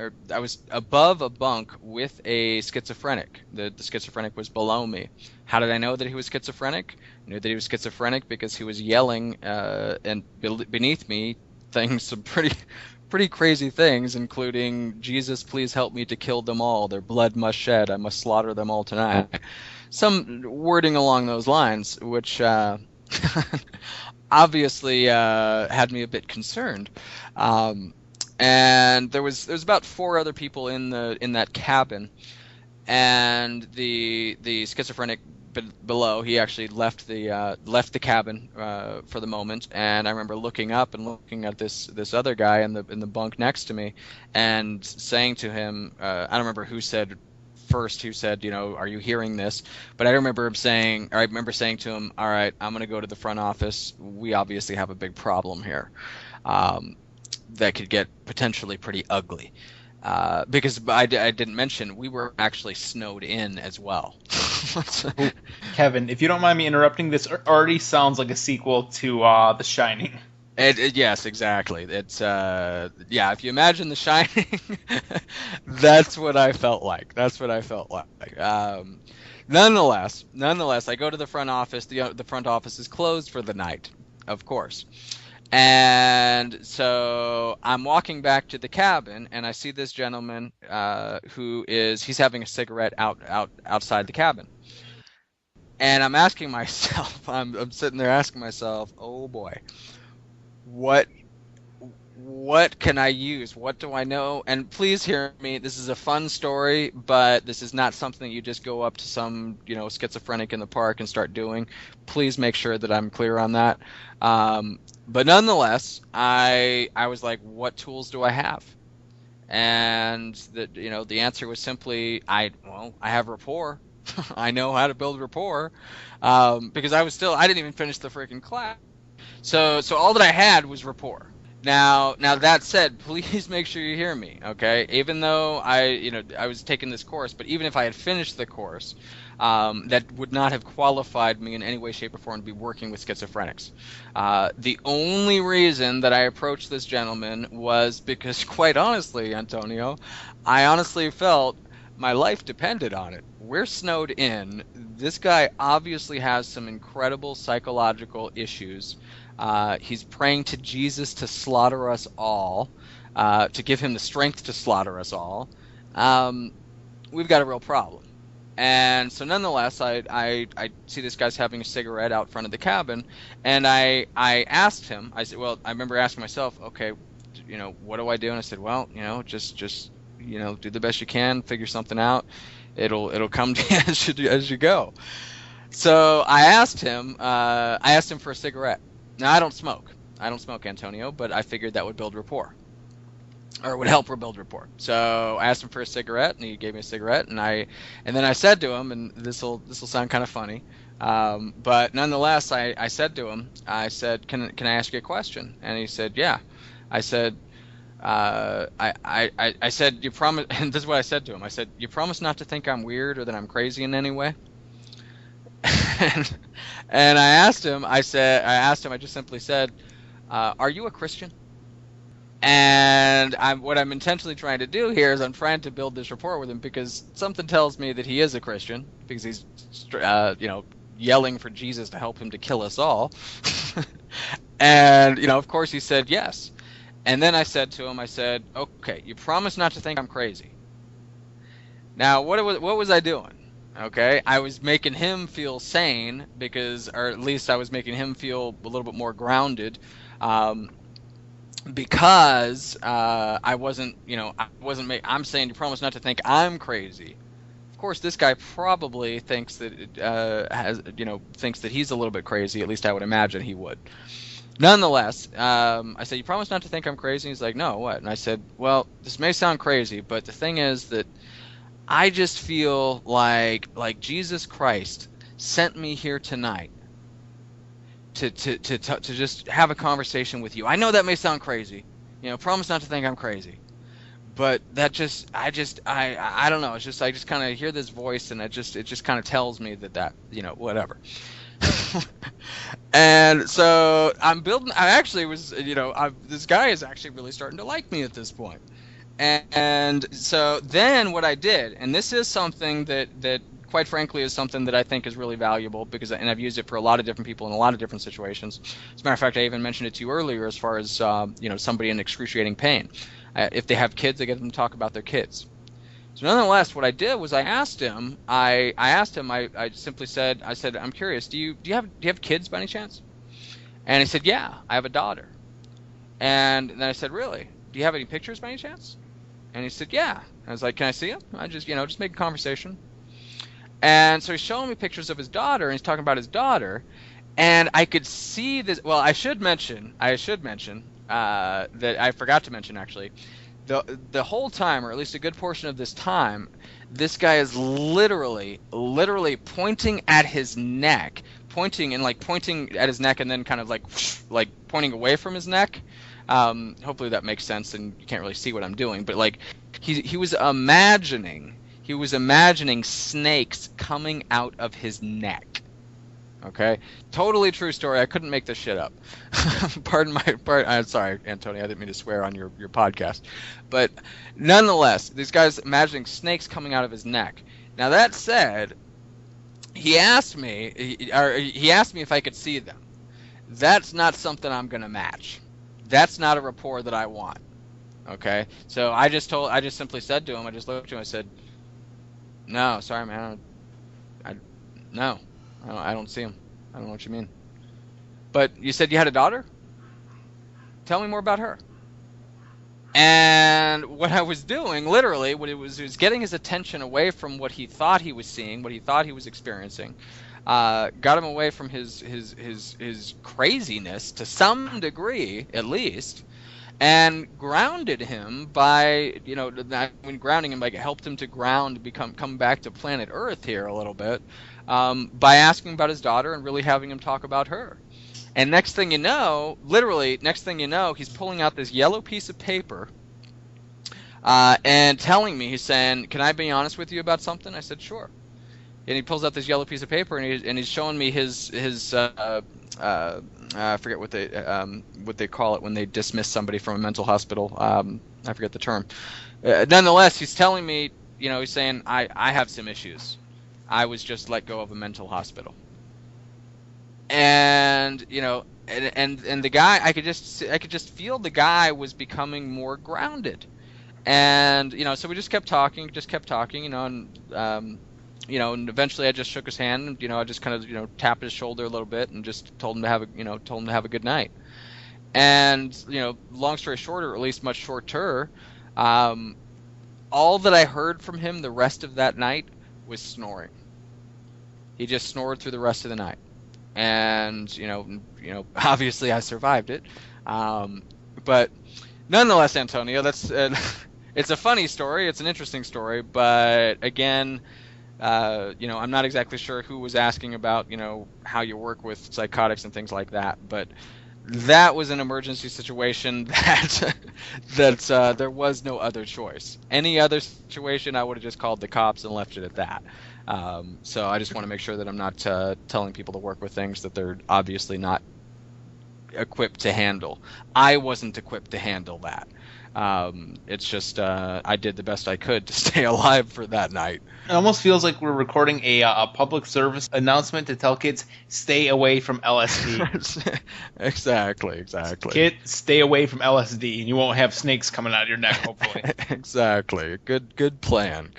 above a bunk with a schizophrenic. The schizophrenic was below me. How did I know that he was schizophrenic? I knew that he was schizophrenic because he was yelling, and beneath me, some pretty crazy things, including, "Jesus, please help me to kill them all. Their blood must shed. I must slaughter them all tonight." Some wording along those lines, which obviously had me a bit concerned. And there was about 4 other people in that cabin, and the schizophrenic below, he actually left the cabin for the moment. And I remember looking up and looking at this other guy in the bunk next to me, and saying to him, I don't remember who said first, "Are you hearing this?" But I remember saying to him, "All right, I'm going to go to the front office. We obviously have a big problem here, that could get potentially pretty ugly." Because I didn't mention, we were actually snowed in as well. Kevin, if you don't mind me interrupting, this already sounds like a sequel to The Shining. Yes, exactly. It's if you imagine The Shining, that's what I felt like. Nonetheless, I go to the front office. The front office is closed for the night, of course. And so I'm walking back to the cabin, and I see this gentleman he's having a cigarette outside the cabin. And I'm asking myself, I'm sitting there asking myself, oh boy, what can I use? What do I know? And please hear me. This is a fun story, but this is not something you just go up to some, schizophrenic in the park and start doing. Please make sure that I'm clear on that. But nonetheless, I was like, what tools do I have? And the answer was simply, I have rapport. I know how to build rapport, because I didn't even finish the freaking class. So all that I had was rapport. Now that said, please make sure you hear me, okay? Even though I was taking this course, but even if I had finished the course, that would not have qualified me in any way, shape, or form to be working with schizophrenics. The only reason that I approached this gentleman was because, quite honestly, Antonio, I honestly felt my life depended on it. We're snowed in. This guy obviously has some incredible psychological issues. He's praying to Jesus to slaughter us all, to give him the strength to slaughter us all. We've got a real problem. And so nonetheless, I see this guy's having a cigarette out front of the cabin, and I asked him, I said, well, I remember asking myself, okay, what do I do? And I said, well, just do the best you can, figure something out. It'll come to you as you go. So I asked him for a cigarette. Now, I don't smoke, Antonio, but I figured that would build rapport, or would help build rapport. So I asked him for a cigarette, and he gave me a cigarette, and then I said to him, and this will sound kind of funny, but nonetheless, I said to him, I said, can I ask you a question? And he said, yeah. I said, I said, you promise, and this is what I said to him. I said, you promise not to think I'm weird or that I'm crazy in any way? And I asked him, I just simply said, are you a Christian? And what I'm intentionally trying to do here is I'm trying to build this rapport with him, because something tells me that he is a Christian, because he's, yelling for Jesus to help him to kill us all. And, of course he said yes. And then I said to him, I said, okay, you promise not to think I'm crazy. Now, what was I doing? Okay, I was making him feel sane, or at least I was making him feel a little bit more grounded, because I wasn't, I'm saying, you promise not to think I'm crazy. Of course, this guy probably thinks that thinks that he's a little bit crazy. At least I would imagine he would. Nonetheless, I said, you promise not to think I'm crazy? He's like, no, what? And I said, well, this may sound crazy, but the thing is that I just feel like Jesus Christ sent me here tonight to just have a conversation with you. I know that may sound crazy, promise not to think I'm crazy, but that I don't know. It's just, I just kind of hear this voice, and it just kind of tells me that whatever. And so I actually was, this guy is actually really starting to like me at this point. And so then what I did, and this is something that quite frankly is something that I think is really valuable, and I've used it for a lot of different people in a lot of different situations. As a matter of fact, I even mentioned it to you earlier as far as somebody in excruciating pain. If they have kids, I get them to talk about their kids. So nonetheless, what I did was I asked him. I simply said, I'm curious. Do you have kids by any chance? And he said, yeah, I have a daughter. And then I said, really? Do you have any pictures by any chance? And he said, yeah. I was like, can I see them? I just make a conversation. And so he's showing me pictures of his daughter, and he's talking about his daughter, and I could see this. Well, I should mention that I forgot to mention actually. The whole time, or at least a good portion of this time, this guy is literally pointing at his neck, pointing at his neck, and then kind of like pointing away from his neck. Hopefully that makes sense, and you can't really see what I'm doing, but he was imagining snakes coming out of his neck. Okay, totally true story. I couldn't make this shit up. I'm sorry, Antonio. I didn't mean to swear on your podcast, but nonetheless, this guy's imagining snakes coming out of his neck. Now that said, he asked me if I could see them. That's not something I'm gonna match. That's not a rapport that I want. Okay, so I just simply said to him. I just looked at him. I said, "No, sorry, man. No." I don't see him. I don't know what you mean. But you said you had a daughter? Tell me more about her. And what I was doing, literally, what it was getting his attention away from what he thought he was seeing, what he thought he was experiencing, got him away from his craziness to some degree, at least, and grounded him by, grounding him, like, helped him to come back to planet Earth here a little bit, by asking about his daughter and really having him talk about her. And next thing you know, he's pulling out this yellow piece of paper and telling me, he's saying, "Can I be honest with you about something?" I said, "Sure." And he pulls out this yellow piece of paper and he's showing me his I forget what they call it when they dismiss somebody from a mental hospital. I forget the term. Nonetheless, he's telling me, he's saying, I have some issues. I was just let go of a mental hospital. And and the guy, I could just feel the guy was becoming more grounded, and so we just kept talking, and and eventually I just shook his hand, and I just kind of tapped his shoulder a little bit and just told him to have a good night. And long story short, or at least much shorter, all that I heard from him the rest of that night was snoring. He just snored through the rest of the night. And obviously I survived it, but nonetheless, Antonio, that's it's a funny story, it's an interesting story, but again, I'm not exactly sure who was asking about how you work with psychotics and things like that, but that was an emergency situation that there was no other choice. Any other situation, I would have just called the cops and left it at that. So I just want to make sure that I'm not telling people to work with things that they're obviously not equipped to handle. I wasn't equipped to handle that. It's just I did the best I could to stay alive for that night. It almost feels like we're recording a public service announcement to tell kids, stay away from LSD. Exactly. Kid, stay away from LSD, and you won't have snakes coming out of your neck, hopefully. Exactly. Good plan.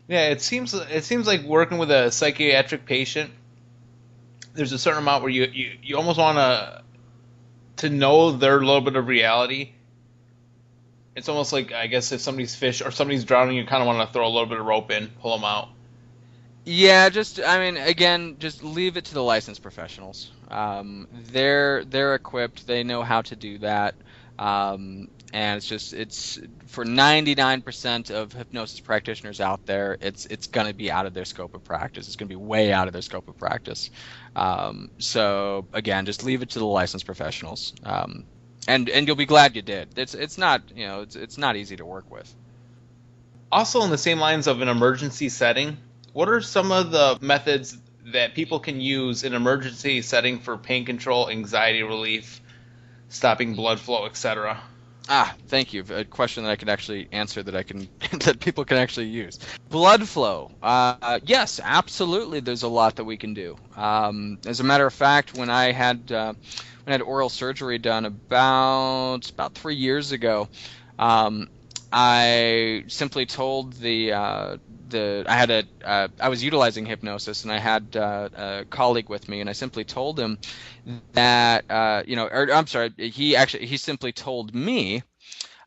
Yeah, it seems like working with a psychiatric patient, there's a certain amount where you almost want to know their little bit of reality. It's almost like, I guess, if somebody's fish or somebody's drowning, you kind of want to throw a little bit of rope in, pull them out. Yeah, just leave it to the licensed professionals. They're equipped. They know how to do that. And it's for 99% of hypnosis practitioners out there, it's going to be out of their scope of practice. It's going to be way out of their scope of practice. So again, just leave it to the licensed professionals. And you'll be glad you did. It's not easy to work with. Also, in the same lines of an emergency setting, what are some of the methods that people can use in an emergency setting for pain control, anxiety relief, stopping blood flow, etc.? Thank you. A question that I could actually answer that people can actually use. Blood flow. Yes, absolutely. There's a lot that we can do. As a matter of fact, when I had oral surgery done about 3 years ago, I simply told I was utilizing hypnosis, and I had a colleague with me, and I simply told him that he simply told me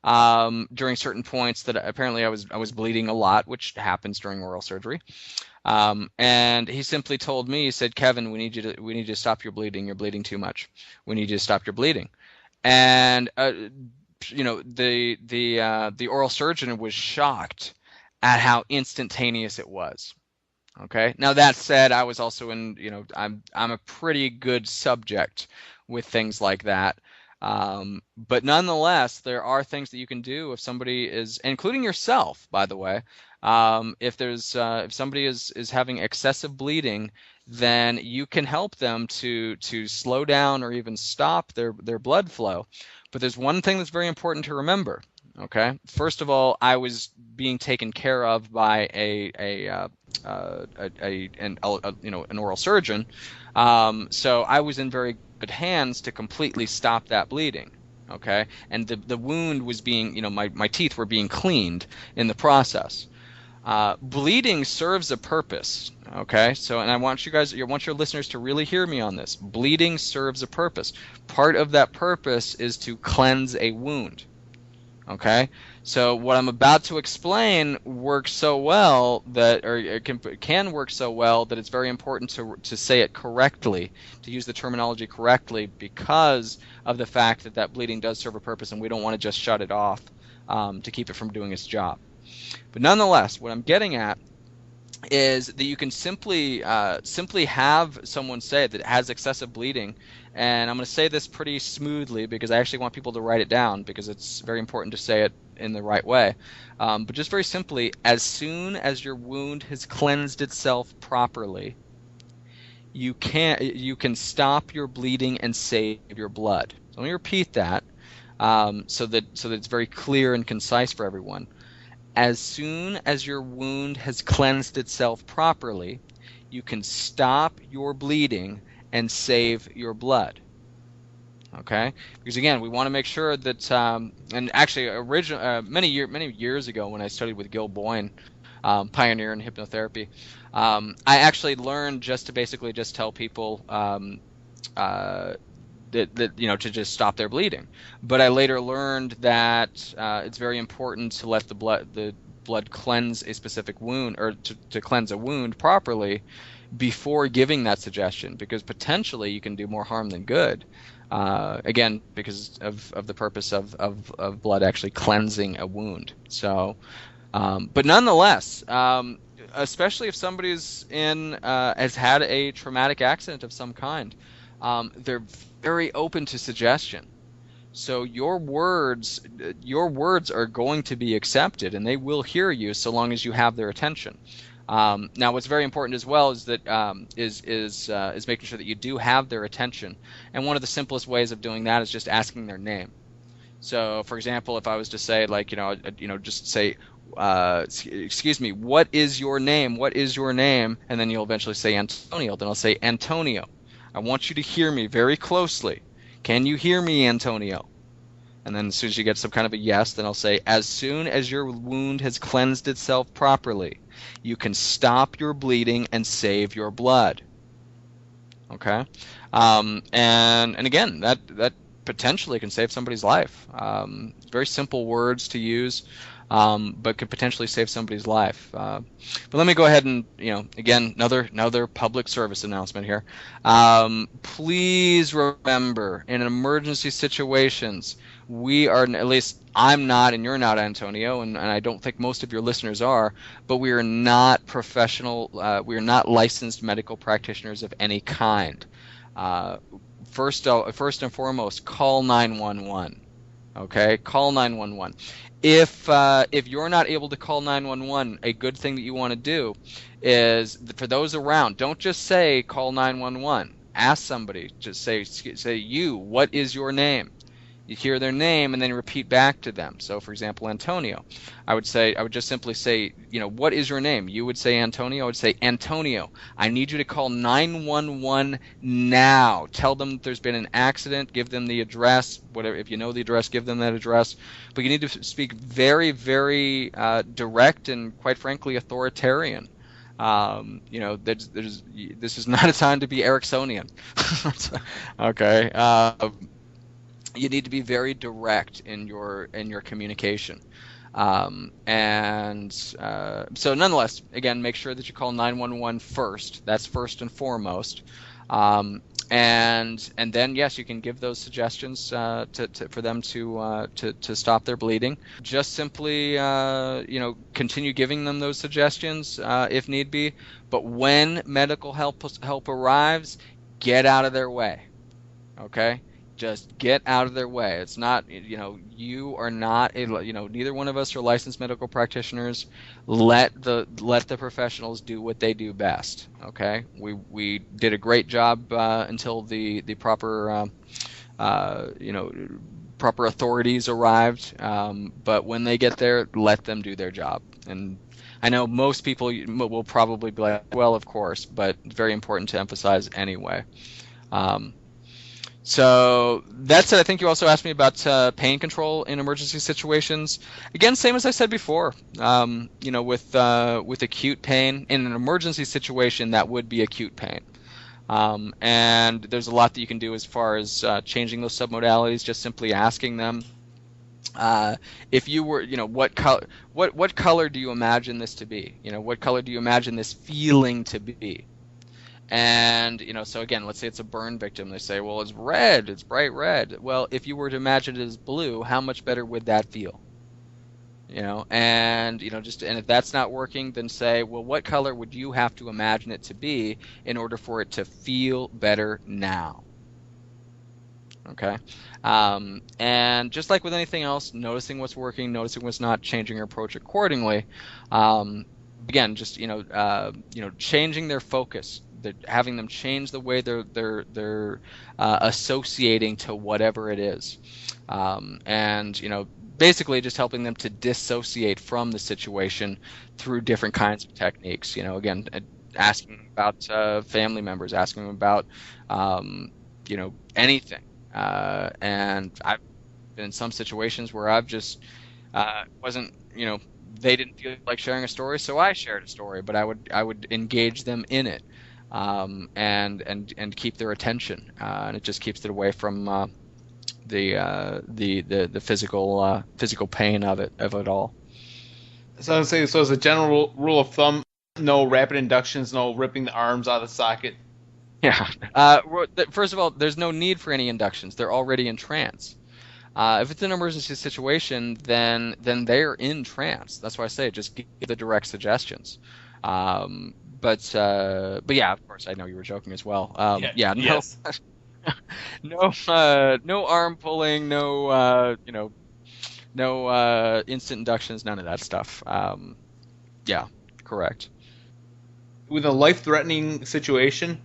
during certain points that apparently I was bleeding a lot, which happens during oral surgery. And he simply told me, he said, "Kevin, we need you to stop your bleeding. You're bleeding too much. We need you to stop your bleeding." And the oral surgeon was shocked at how instantaneous it was. Okay. Now that said, I was also I'm a pretty good subject with things like that. But nonetheless, there are things that you can do if somebody is, including yourself, by the way. If somebody is having excessive bleeding, then you can help them to slow down or even stop their blood flow. But there's one thing that's very important to remember. Okay. First of all, I was being taken care of by an oral surgeon, so I was in very good hands to completely stop that bleeding. Okay, and the wound was being, my teeth were being cleaned in the process. Bleeding serves a purpose. Okay, so, and I want your listeners to really hear me on this. Bleeding serves a purpose. Part of that purpose is to cleanse a wound. Okay, so what I'm about to explain works so well that, or it can work so well that it's very important to say it correctly, to use the terminology correctly, because of the fact that bleeding does serve a purpose, and we don't want to just shut it off to keep it from doing its job. But nonetheless, what I'm getting at is that you can simply have someone say that it has excessive bleeding, and I'm going to say this pretty smoothly because I actually want people to write it down because it's very important to say it in the right way. But just very simply, as soon as your wound has cleansed itself properly, you can stop your bleeding and save your blood. So let me repeat that so that it's very clear and concise for everyone. As soon as your wound has cleansed itself properly, you can stop your bleeding and save your blood. Okay? Because again, we want to make sure that, and actually, many years ago when I studied with Gil Boyne, pioneer in hypnotherapy, I actually learned just to basically just tell people that to just stop their bleeding. But I later learned that it's very important to let the blood cleanse a specific wound, or to cleanse a wound properly before giving that suggestion, because potentially you can do more harm than good. Again, because of the purpose of blood actually cleansing a wound. So, but nonetheless, especially if somebody's has had a traumatic accident of some kind, they're very open to suggestion. So your words are going to be accepted, and they will hear you so long as you have their attention. Now, what's very important as well is that is making sure that you do have their attention. And one of the simplest ways of doing that is just asking their name. So, for example, if I was to say, like, just say, excuse me, what is your name? What is your name? And then you'll eventually say Antonio. Then I'll say, Antonio, I want you to hear me very closely. Can you hear me, Antonio? And then as soon as you get some kind of a yes, then I'll say, as soon as your wound has cleansed itself properly, you can stop your bleeding and save your blood. Okay? And again, that potentially can save somebody's life. Very simple words to use, but could potentially save somebody's life. But let me go ahead and, again, another public service announcement here. Please remember, in emergency situations, we are, at least I'm not, and you're not, Antonio, and I don't think most of your listeners are, but we are not professional, we are not licensed medical practitioners of any kind. First and foremost, call 911. Okay, call 911. If you're not able to call 911, a good thing that you want to do is, for those around, don't just say call 911. Ask somebody. Just say you. What is your name? You hear their name and then repeat back to them. So, for example, Antonio. I would just simply say, what is your name? You would say Antonio. I would say, Antonio, I need you to call 911 now. Tell them that there's been an accident. Give them the address. Whatever, if you know the address, give them that address. But you need to speak very, very direct and, quite frankly, authoritarian. This is not a time to be Ericksonian. Okay. You need to be very direct in your communication, so nonetheless, again, make sure that you call 911 first. That's first and foremost, and then yes, you can give those suggestions for them to stop their bleeding. Just simply continue giving them those suggestions if need be. But when medical help arrives, get out of their way. Okay. Just get out of their way. It's not, you are not, neither one of us are licensed medical practitioners. Let the professionals do what they do best. Okay, we did a great job until the proper proper authorities arrived. But when they get there, let them do their job. And I know most people will probably be like, well, of course, but it's very important to emphasize anyway. So that's it. I think you also asked me about pain control in emergency situations. Again, same as I said before. With acute pain in an emergency situation, that would be acute pain. And there's a lot that you can do as far as changing those submodalities. Just simply asking them, if you were, what color do you imagine this to be? What color do you imagine this feeling to be? And, so again, let's say it's a burn victim. They say, well, it's red, it's bright red. Well, if you were to imagine it as blue, how much better would that feel? And if that's not working, then say, well, what color would you have to imagine it to be in order for it to feel better now? Okay. And just like with anything else, noticing what's working, noticing what's not, changing your approach accordingly. Again, just changing their focus, having them change the way they're associating to whatever it is, and basically just helping them to dissociate from the situation through different kinds of techniques. Again, asking about family members, asking them about anything, and I've been in some situations where I've just wasn't they didn't feel like sharing a story, so I shared a story, but I would engage them in it, and keep their attention, and it just keeps it away from the physical pain of it all. So I would say, so as a general rule of thumb, no rapid inductions, no ripping the arms out of the socket. Yeah. First of all, there's no need for any inductions. They're already in trance. If it's an emergency situation, then they're in trance. That's why I say just give the direct suggestions. But yeah, of course, I know you were joking as well. Yes. No arm pulling, no instant inductions, none of that stuff. Yeah, correct. With a life-threatening situation,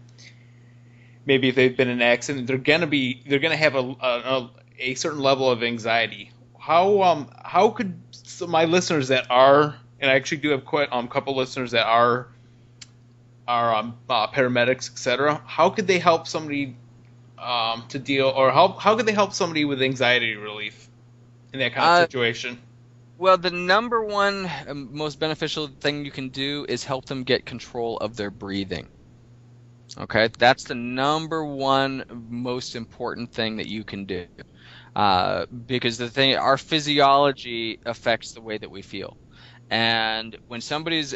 maybe if they've been in an accident, they're gonna have a certain level of anxiety. How could my listeners that are, and I actually do have quite a couple listeners that are paramedics, etc. How could they help somebody to deal, or how could they help somebody with anxiety relief in that kind of situation? Well, the number one most beneficial thing you can do is help them get control of their breathing. Okay, that's the number one most important thing that you can do, because our physiology affects the way that we feel. And when somebody's,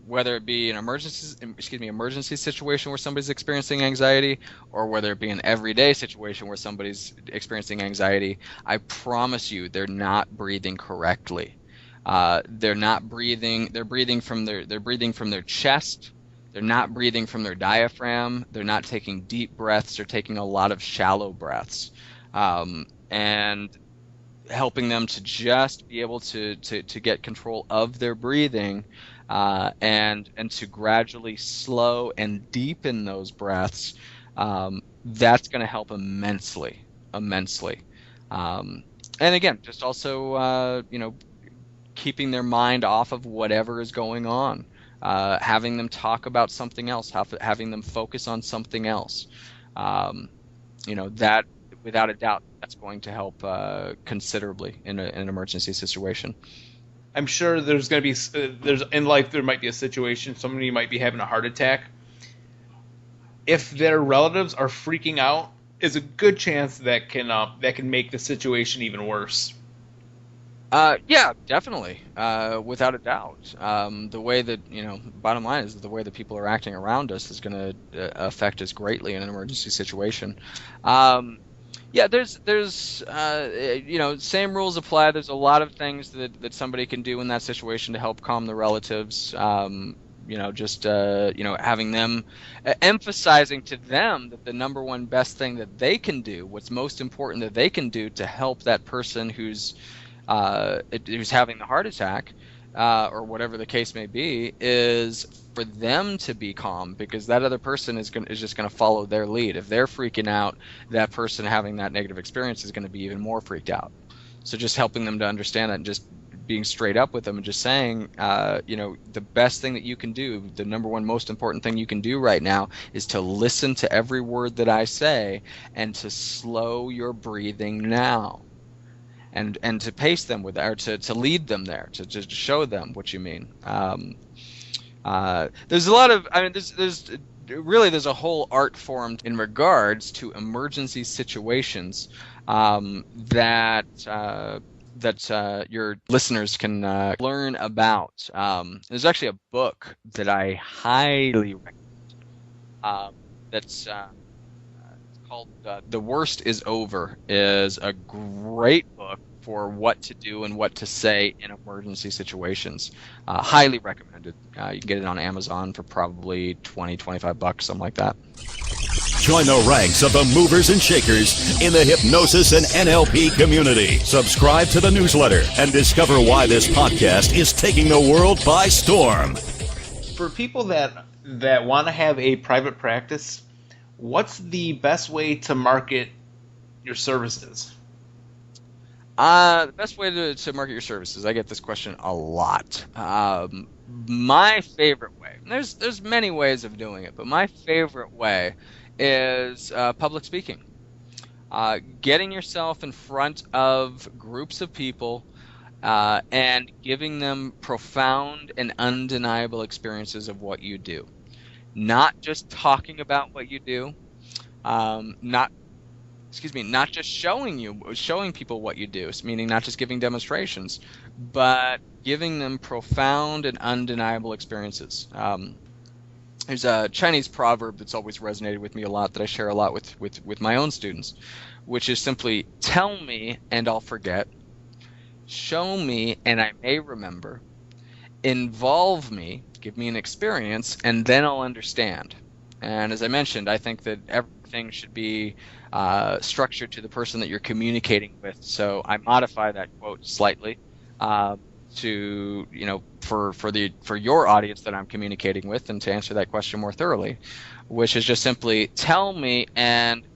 whether it be an emergency situation where somebody's experiencing anxiety, or whether it be an everyday situation where somebody's experiencing anxiety, I promise you they're not breathing correctly. They're not breathing. They're breathing from their chest. They're not breathing from their diaphragm. They're not taking deep breaths. They're taking a lot of shallow breaths, and helping them to just be able to get control of their breathing, and to gradually slow and deepen those breaths. That's going to help immensely. And again, just also keeping their mind off of whatever is going on, having them talk about something else, having them focus on something else. That, without a doubt, that's going to help considerably in an emergency situation. I'm sure there's going to be in life there might be a situation, somebody might be having a heart attack. If their relatives are freaking out, is a good chance that can make the situation even worse. Yeah, definitely, without a doubt. The way that bottom line is that the way that people are acting around us is going to affect us greatly in an emergency situation. Yeah, there's same rules apply. There's a lot of things that somebody can do in that situation to help calm the relatives. Having them, emphasizing to them that the number one best thing that they can do, what's most important that they can do to help that person who's having the heart attack, or whatever the case may be, is for them to be calm, because that other person is just going to follow their lead. If they're freaking out, that person having that negative experience is going to be even more freaked out. So just helping them to understand that, and just being straight up with them and just saying, the best thing that you can do, the number one most important thing you can do right now is to listen to every word that I say and to slow your breathing now. And to pace them with that, or to lead them there, to just show them what you mean. There's a lot of, there's a whole art form in regards to emergency situations that your listeners can learn about. There's actually a book that I highly recommend. That's called "The Worst Is Over." Is a great book for what to do and what to say in emergency situations. Highly recommended. You can get it on Amazon for probably $20-25, something like that. Join the ranks of the movers and shakers in the hypnosis and NLP community. Subscribe to the newsletter and discover why this podcast is taking the world by storm. For people that want to have a private practice, what's the best way to market your services? The best way to market your services, I get this question a lot. My favorite way, and there's many ways of doing it, but my favorite way is public speaking. Getting yourself in front of groups of people and giving them profound and undeniable experiences of what you do. Not just talking about what you do, not just showing people what you do, meaning not just giving demonstrations, but giving them profound and undeniable experiences. There's a Chinese proverb that's always resonated with me a lot that I share a lot with my own students, which is simply, tell me and I'll forget, show me and I may remember, involve me, give me an experience, and then I'll understand. And as I mentioned, I think that everything should be structured to the person that you're communicating with. So I modify that quote slightly to, for your audience that I'm communicating with, and to answer that question more thoroughly, which is just simply, tell me and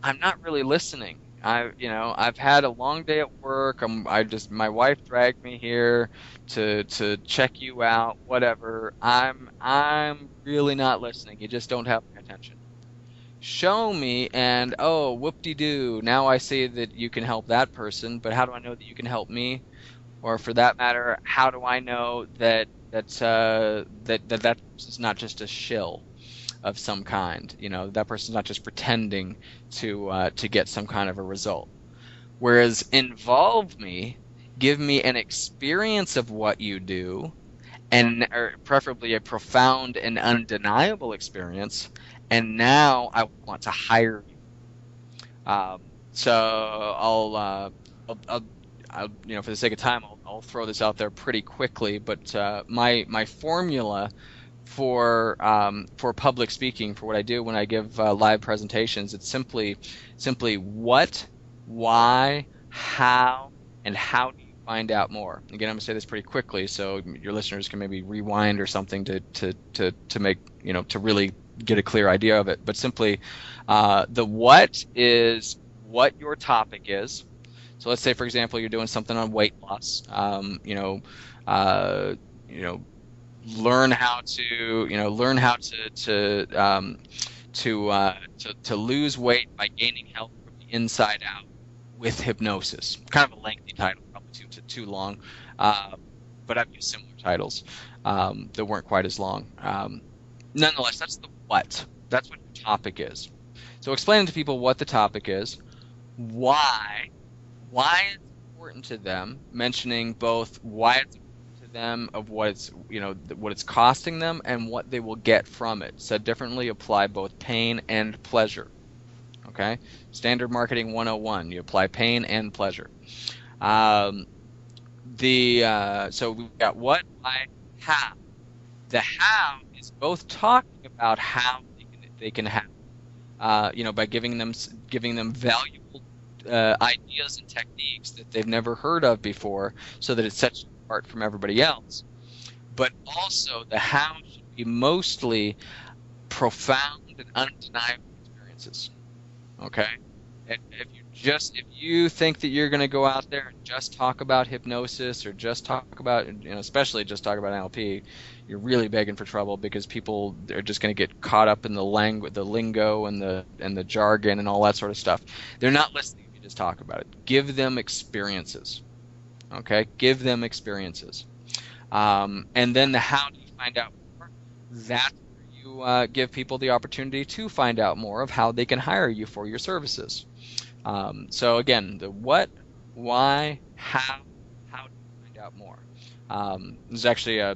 I'm not really listening. I've had a long day at work. My wife dragged me here to check you out, whatever. I'm really not listening. You just don't have my attention. Show me and, oh, whoop-de-doo, now I see that you can help that person, but how do I know that you can help me? Or for that matter, how do I know that person's not just a shill of some kind? That person's not just pretending to get some kind of a result. Whereas involve me, give me an experience of what you do, or preferably a profound and undeniable experience, and now I want to hire you. So I'll for the sake of time, I'll throw this out there pretty quickly. But my formula for public speaking, for what I do when I give live presentations, it's simply what, why, how, and how do you find out more. Again, I'm gonna say this pretty quickly so your listeners can maybe rewind or something to make to really get a clear idea of it. But simply, the what is what your topic is. So let's say, for example, you're doing something on weight loss. Learn how to lose weight by gaining health from the inside out with hypnosis. Kind of a lengthy title, probably too long, but I've used similar titles that weren't quite as long. Nonetheless, that's the what. That's what your topic is. So explaining to people what the topic is, why it's important to them, mentioning both why it's important to them, of what it's costing them, and what they will get from it. Said differently, apply both pain and pleasure. Okay? Standard Marketing 101, you apply pain and pleasure. So we've got what, why, how. The how is both talking about how they can have, by giving them valuable ideas and techniques that they've never heard of before, so that it sets you apart from everybody else. But also the how should be mostly profound and undeniable experiences. Okay? If you If you think that you're going to go out there and just talk about hypnosis or just talk about, especially just talk about NLP, you're really begging for trouble, because people are just going to get caught up in the lingo and the jargon and all that sort of stuff. They're not listening if you just talk about it. Give them experiences. Okay? Give them experiences. And then the how do you find out more? That's where you give people the opportunity to find out more of how they can hire you for your services. So again, the what, why, how do you find out more? There's actually a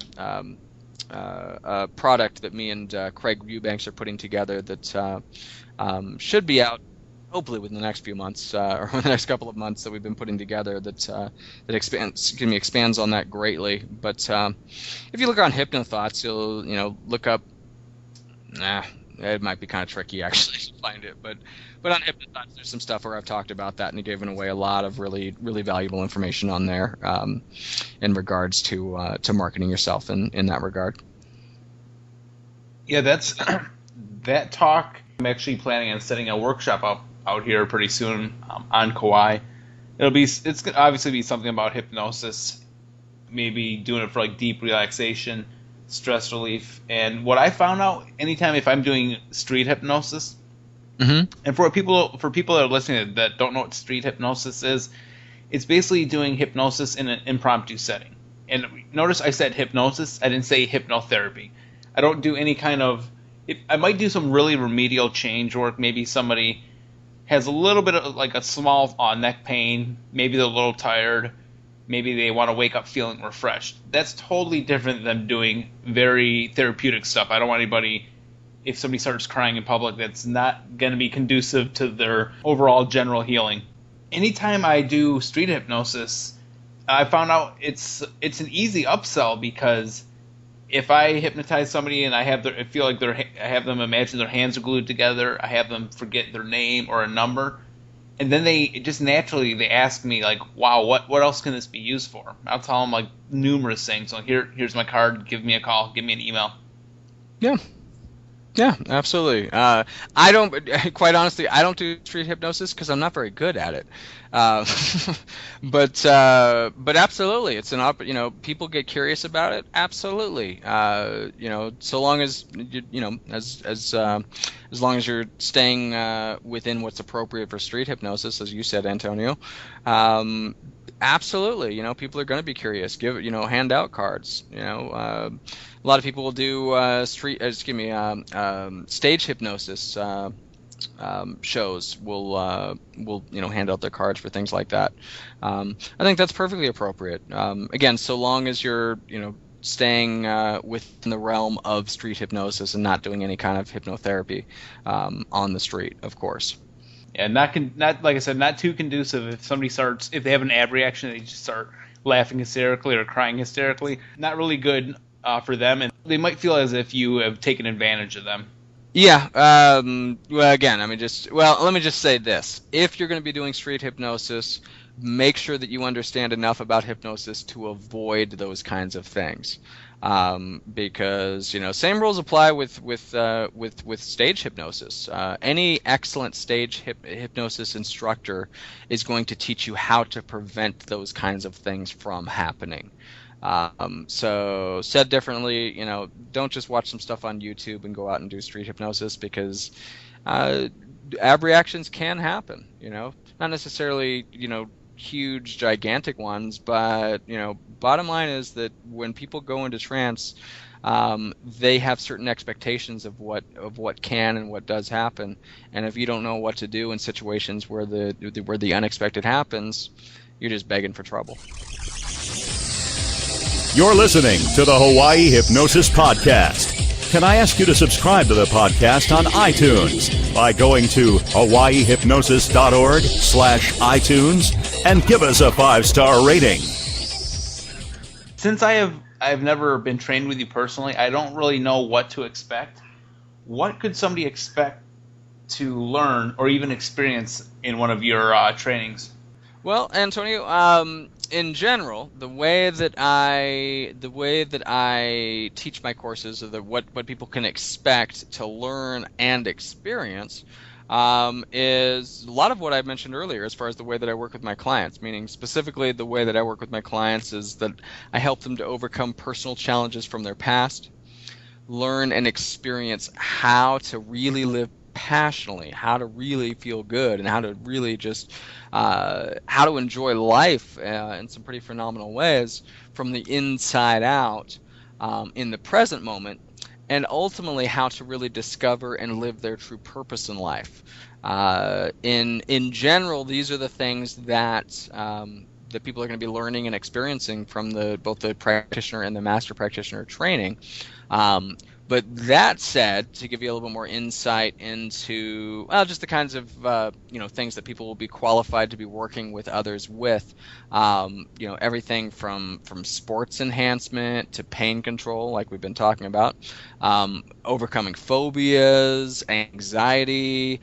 product that me and Craig Eubanks are putting together that should be out hopefully within the next few months, or the next couple of months, that we've been putting together that expands on that greatly. But if you look on HypnoThoughts, you'll look up. It might be kind of tricky actually to find it, but on HypnoThoughts, there's some stuff where I've talked about that and given away a lot of really, really valuable information on there in regards to marketing yourself in that regard. Yeah, that's that talk. I'm actually planning on setting a workshop up out here pretty soon on Kauai. It's gonna obviously be something about hypnosis, maybe doing it for like deep relaxation, stress relief. And what I found out, anytime if I'm doing street hypnosis, and for people that are listening that don't know what street hypnosis is, it's basically doing hypnosis in an impromptu setting. And notice I said hypnosis, I didn't say hypnotherapy. I don't do any kind of. I might do some really remedial change work. Maybe somebody has a little bit of like a small neck pain. Maybe they're a little tired. Maybe they want to wake up feeling refreshed. That's totally different than doing very therapeutic stuff. I don't want anybody, if somebody starts crying in public, that's not going to be conducive to their overall general healing. Anytime I do street hypnosis, I found out it's an easy upsell, because if I hypnotize somebody and I have them imagine their hands are glued together, I have them forget their name or a number, and then they just naturally they ask me like, "Wow, what else can this be used for?" I'll tell them like numerous things. Like here's my card. Give me a call. Give me an email. Yeah, absolutely. I don't, quite honestly, I don't do street hypnosis because I'm not very good at it. But absolutely, it's people get curious about it. Absolutely. So long as as long as you're staying within what's appropriate for street hypnosis, as you said, Antonio. Absolutely, people are going to be curious. Hand out cards. A lot of people will do stage hypnosis shows. Will hand out their cards for things like that. I think that's perfectly appropriate. Again, so long as you're staying within the realm of street hypnosis and not doing any kind of hypnotherapy on the street, of course. Yeah, not like I said, not too conducive. If they have an ab reaction, they just start laughing hysterically or crying hysterically. Not really good for them, and they might feel as if you have taken advantage of them. Yeah. Well, again, let me just say this: if you're going to be doing street hypnosis, make sure that you understand enough about hypnosis to avoid those kinds of things. Because same rules apply with stage hypnosis. Any excellent stage hypnosis instructor is going to teach you how to prevent those kinds of things from happening. So said differently, don't just watch some stuff on YouTube and go out and do street hypnosis, because ab reactions can happen. Not necessarily huge gigantic ones, but bottom line is that when people go into trance, they have certain expectations of what can and what does happen, and if you don't know what to do in situations where the unexpected happens, you're just begging for trouble. You're listening to the Hawaii Hypnosis Podcast. Can I ask you to subscribe to the podcast on iTunes by going to hawaiihypnosis.org/iTunes and give us a 5-star rating? Since I've never been trained with you personally, I don't really know what to expect. What could somebody expect to learn or even experience in one of your trainings? Well, Antonio, in general, the way that I teach my courses, or what people can expect to learn and experience, is a lot of what I mentioned earlier as far as the way that I work with my clients, meaning specifically the way that I work with my clients is that I help them to overcome personal challenges from their past, learn and experience how to really live passionately, how to really feel good, and how to really just how to enjoy life in some pretty phenomenal ways from the inside out in the present moment, and ultimately how to really discover and live their true purpose in life. In general, these are the things that that people are going to be learning and experiencing from both the practitioner and the master practitioner training. But that said, to give you a little bit more insight into just the kinds of things that people will be qualified to be working with others with, everything from sports enhancement to pain control, like we've been talking about, overcoming phobias, anxiety,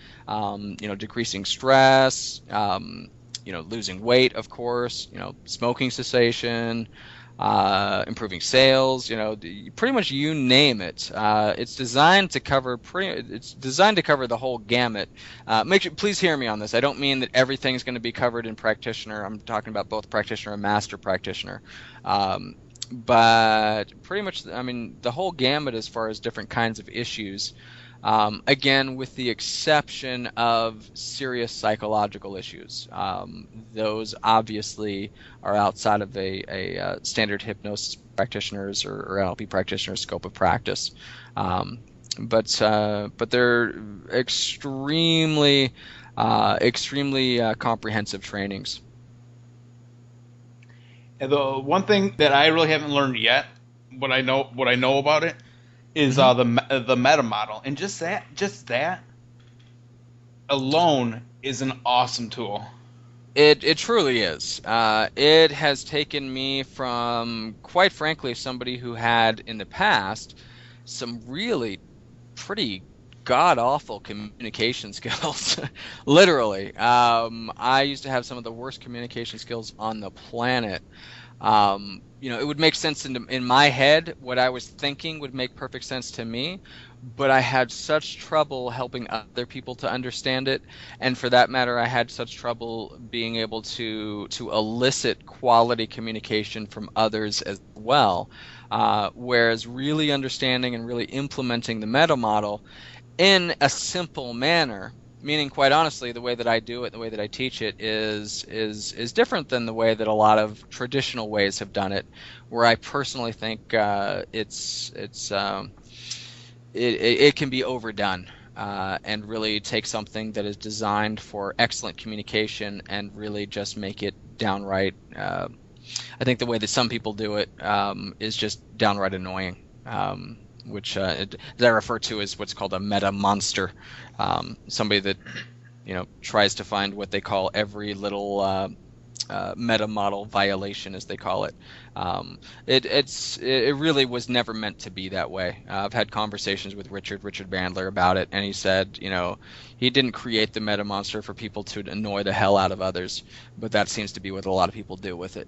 decreasing stress, losing weight, of course, smoking cessation. Improving sales, pretty much you name it. It's designed to cover the whole gamut. Please hear me on this. I don't mean that everything's going to be covered in practitioner. I'm talking about both practitioner and master practitioner. But pretty much, the whole gamut as far as different kinds of issues. Again, with the exception of serious psychological issues. Those obviously are outside of a standard hypnosis practitioner's or NLP practitioner's scope of practice. But they're extremely comprehensive trainings. And the one thing that I really haven't learned yet, what I know about it, is the meta model, and just that alone is an awesome tool. It truly is. It has taken me from, quite frankly, somebody who had in the past some really pretty god-awful communication skills. Literally. I used to have some of the worst communication skills on the planet. It would make sense in my head. What I was thinking would make perfect sense to me, but I had such trouble helping other people to understand it, and for that matter, I had such trouble being able to elicit quality communication from others as well. Whereas really understanding and really implementing the meta model in a simple manner, meaning, quite honestly, the way that I do it, the way that I teach it is different than the way that a lot of traditional ways have done it, where I personally think it can be overdone and really take something that is designed for excellent communication and really just make it downright. I think the way that some people do it is just downright annoying. Which as I refer to as what's called a meta monster, somebody that tries to find what they call every little meta model violation, as they call it. It really was never meant to be that way. I've had conversations with Richard Bandler about it, and he said, he didn't create the meta monster for people to annoy the hell out of others, but that seems to be what a lot of people do with it.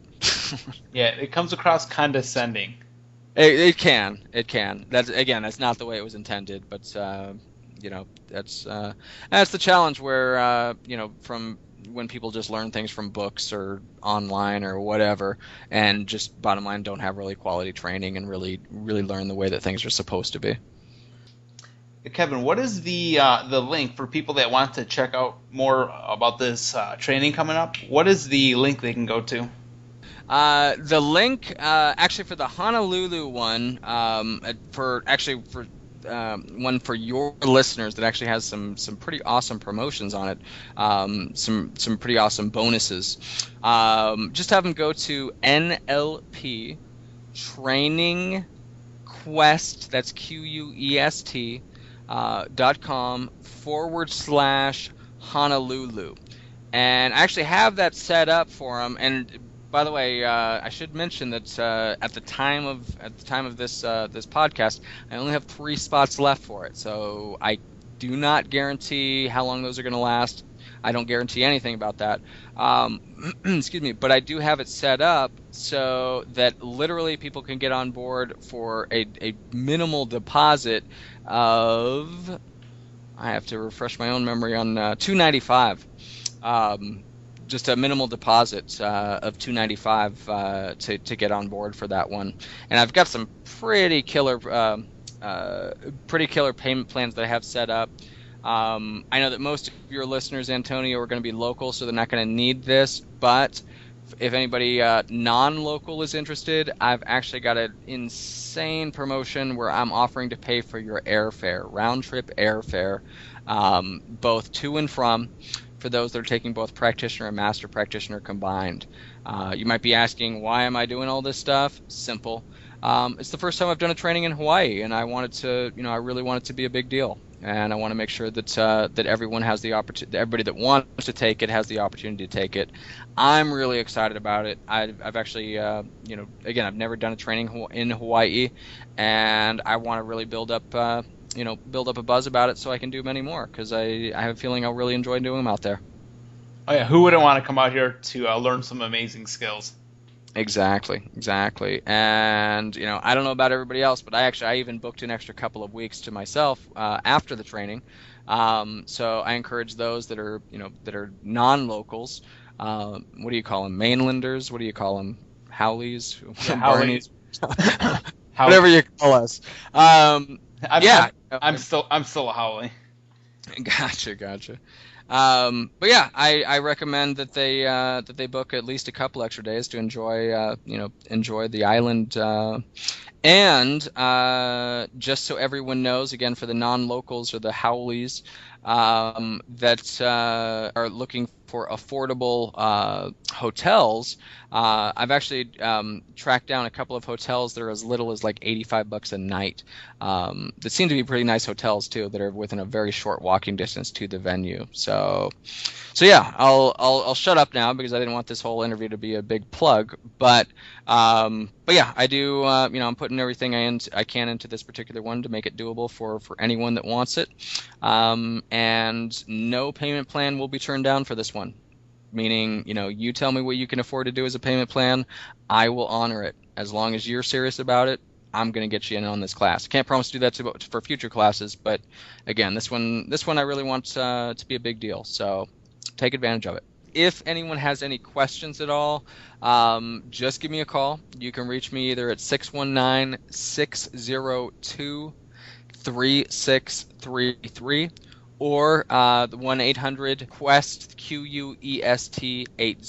Yeah, it comes across condescending. It can. That's not the way it was intended, but that's the challenge where from when people just learn things from books or online or whatever, and just bottom line don't have really quality training and really learn the way that things are supposed to be. Kevin, what is the link for people that want to check out more about this training coming up? What is the link they can go to? The link, actually, for the Honolulu one, for one for your listeners that actually has some pretty awesome promotions on it, some pretty awesome bonuses. Just have them go to NLP Training Quest. That's QUEST .com/Honolulu, and I actually have that set up for them. And by the way, I should mention that at the time of this podcast, I only have 3 spots left for it. So I do not guarantee how long those are going to last. I don't guarantee anything about that. Excuse me, but I do have it set up so that literally people can get on board for a minimal deposit of I have to refresh my own memory on $295. Just a minimal deposit of $295 to get on board for that one. And I've got some pretty killer payment plans that I have set up. I know that most of your listeners, Antonio, are going to be local, so they're not going to need this. But if anybody non-local is interested, I've actually got an insane promotion where I'm offering to pay for your airfare, round-trip airfare, both to and from, for those that are taking both practitioner and master practitioner combined. You might be asking, why am I doing all this stuff? Simple. It's the first time I've done a training in Hawaii, and I really want it to be a big deal. And I want to make sure that that everyone has the opportunity, everybody that wants to take it has the opportunity to take it. I'm really excited about it. I've actually, again, I've never done a training in Hawaii, and I want to really build up a buzz about it so I can do many more, because I have a feeling I'll really enjoy doing them out there. Oh yeah, who wouldn't want to come out here to learn some amazing skills? Exactly. And I don't know about everybody else, but I even booked an extra couple of weeks to myself after the training. So I encourage those that are non-locals. What do you call them? Mainlanders? What do you call them? Howleys? Howleys. Whatever you call us. I'm still a Howley. Gotcha. But yeah, I recommend that they book at least a couple extra days to enjoy the island. And just so everyone knows, again, for the non-locals or the Howleys that are looking for affordable hotels, I've actually tracked down a couple of hotels that are as little as like $85 a night. That seem to be pretty nice hotels too, that are within a very short walking distance to the venue. So yeah, I'll shut up now because I didn't want this whole interview to be a big plug. But yeah, I do. I'm putting everything I can into this particular one to make it doable for anyone that wants it. And no payment plan will be turned down for this one. Meaning, you tell me what you can afford to do as a payment plan, I will honor it. As long as you're serious about it, I'm going to get you in on this class. I can't promise to do that for future classes, but again, this one I really want to be a big deal. So take advantage of it. If anyone has any questions at all, just give me a call. You can reach me either at 619-602-3633 or the 1-800-QUEST, QUEST 80.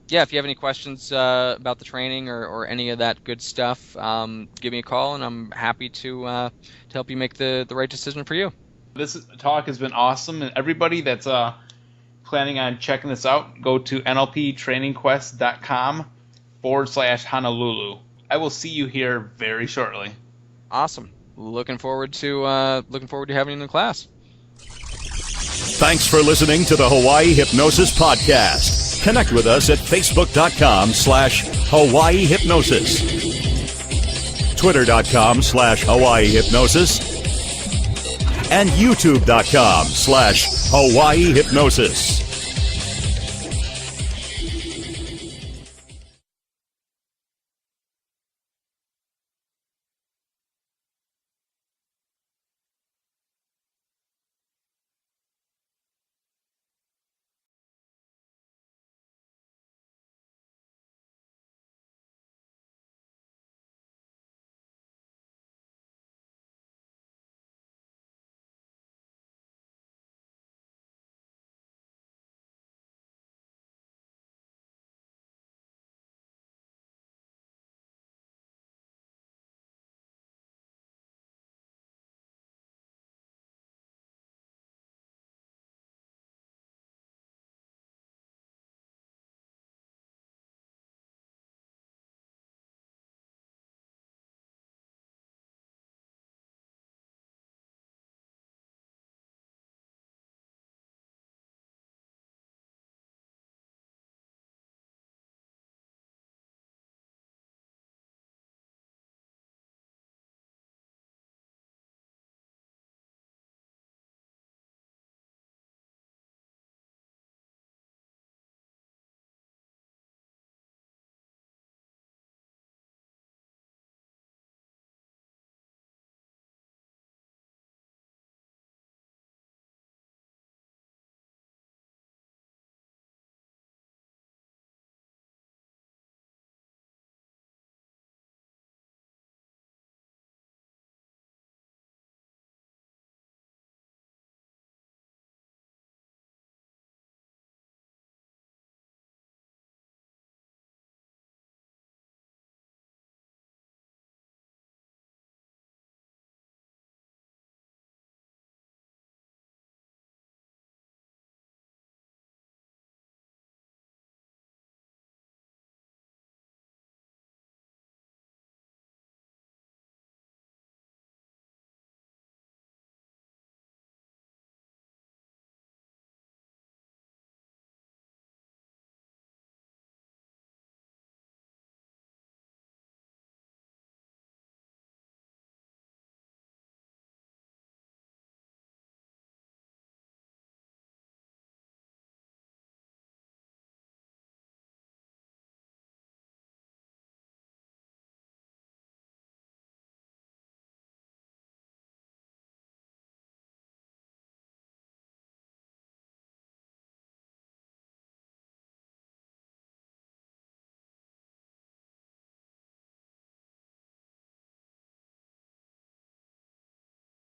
Yeah, if you have any questions about the training or any of that good stuff, give me a call, and I'm happy to help you make the right decision for you. This talk has been awesome, and everybody that's planning on checking this out, go to nlptrainingquest.com/Honolulu. I will see you here very shortly. Awesome. Looking forward to having you in the class. Thanks for listening to the Hawaii Hypnosis Podcast. Connect with us at facebook.com/Hawaii Hypnosis, twitter.com/Hawaii Hypnosis, and youtube.com/Hawaii Hypnosis.